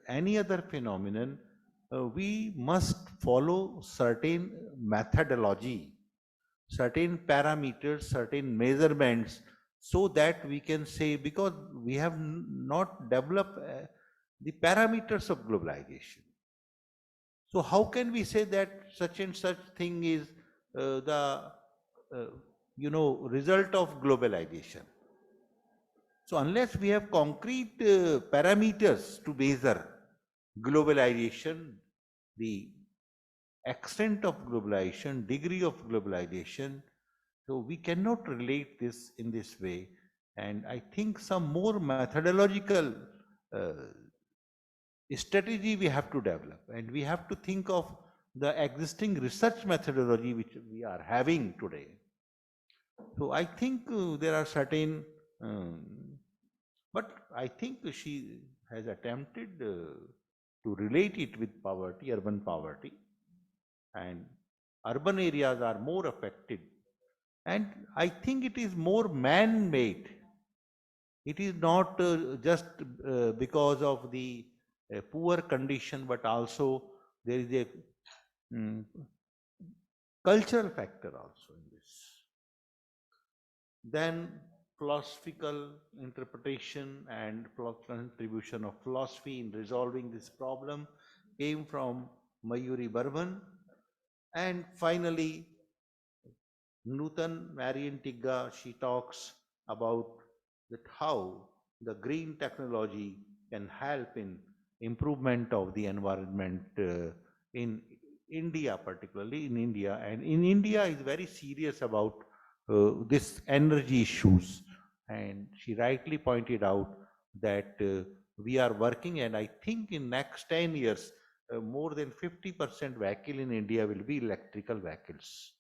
any other phenomenon, we must follow certain methodology, certain parameters, certain measurements, so that we can say, because we have not developed the parameters of globalization. So how can we say that such and such thing is the result of globalization? So unless we have concrete parameters to measure globalization, the extent of globalization, degree of globalization, so we cannot relate this in this way. And I think some more methodological strategy we have to develop, and we have to think of the existing research methodology which we are having today. So I think there are certain, but I think she has attempted to relate it with poverty, urban poverty, and urban areas are more affected. And I think it is more man-made. It is not just because of the poor condition, but also there is a cultural factor also in this. Then philosophical interpretation and contribution of philosophy in resolving this problem. came from Mayuri Burman, and finally Nutan Marian Tigga, she talks about that how the green technology can help in improvement of the environment in India, particularly in India. And in India is very serious about this energy issues. And she rightly pointed out that we are working, and I think in next 10 years, more than 50% vehicle in India will be electrical vehicles.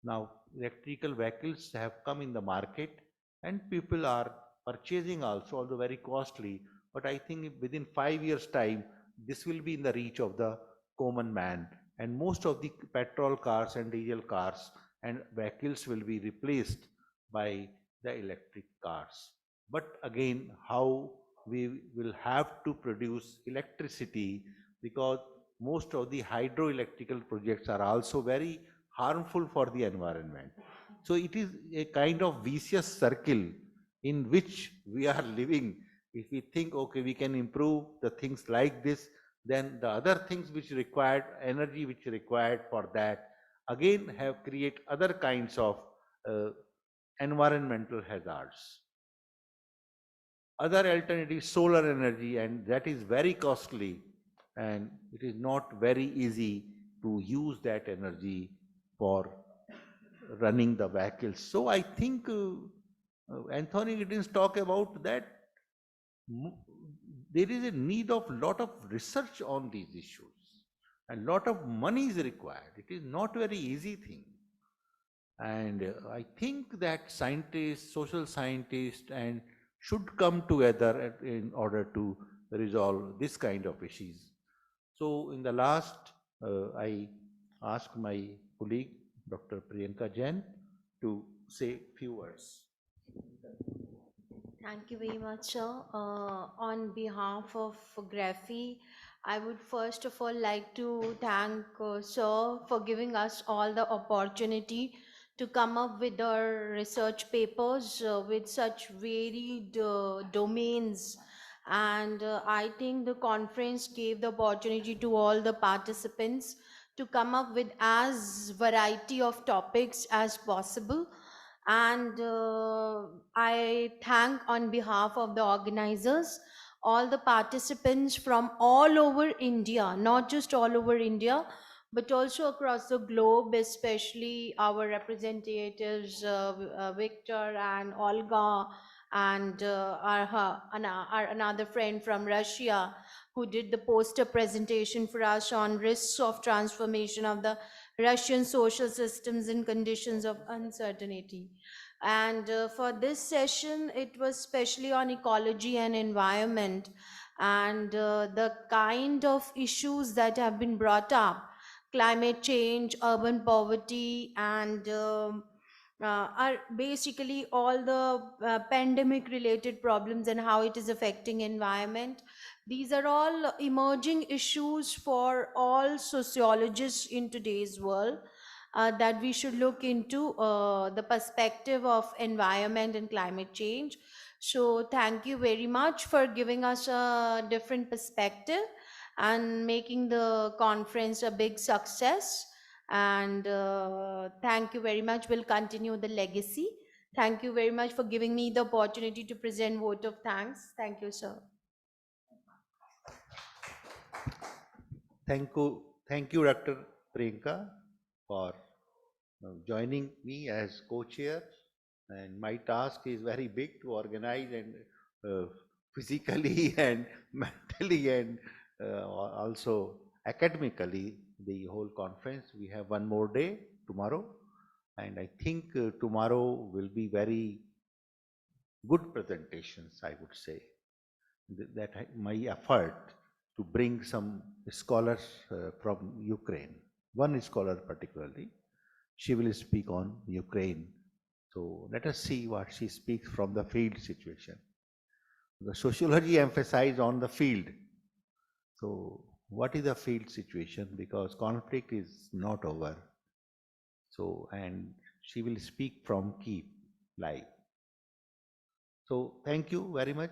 Now, electrical vehicles have come in the market and people are purchasing also, although very costly. But I think within 5 years' time, this will be in the reach of the common man. And most of the petrol cars and diesel cars and vehicles will be replaced by the electric cars. But again, how we will have to produce electricity, because most of the hydroelectrical projects are also very harmful for the environment. So it is a kind of vicious circle in which we are living. If we think, okay, we can improve the things like this, then the other things which required energy, which required for that, again have create other kinds of environmental hazards. Other alternatives, solar energy, and that is very costly, and it is not very easy to use that energy for running the vehicles. So I think Anthony Giddens talk about that there is a need of lot of research on these issues, and lot of money is required. It is not very easy thing. And I think that scientists, social scientists, and should come together in order to resolve this kind of issues. So in the last, I asked my colleague, Dr. Priyanka Jain, to say few words. Thank you very much, sir. On behalf of GREFI, I would first of all like to thank sir for giving us all the opportunity to come up with our research papers with such varied domains. And I think the conference gave the opportunity to all the participants to come up with as variety of topics as possible. And I thank on behalf of the organizers, all the participants from all over India, not just all over India, but also across the globe, especially our representatives, Victor and Olga, and our another friend from Russia who did the poster presentation for us on risks of transformation of the Russian social systems in conditions of uncertainty. And for this session, it was especially on ecology and environment, and the kind of issues that have been brought up: climate change, urban poverty, and are basically all the pandemic related problems and how it is affecting environment. These are all emerging issues for all sociologists in today's world, that we should look into the perspective of environment and climate change. So thank you very much for giving us a different perspective and making the conference a big success. And thank you very much. We'll continue the legacy. Thank you very much for giving me the opportunity to present vote of thanks. Thank you, sir. Thank you, Dr. Priyanka, for joining me as co-chair. And my task is very big to organize, and physically and mentally and also academically the whole conference. We have one more day tomorrow, and I think tomorrow will be very good presentations, I would say. That my effort to bring some scholars from Ukraine, one scholar particularly, she will speak on Ukraine. So let us see what she speaks from the field situation. The sociology emphasizes on the field. So what is the field situation? Because conflict is not over. So, and she will speak from Kyiv live. So thank you very much.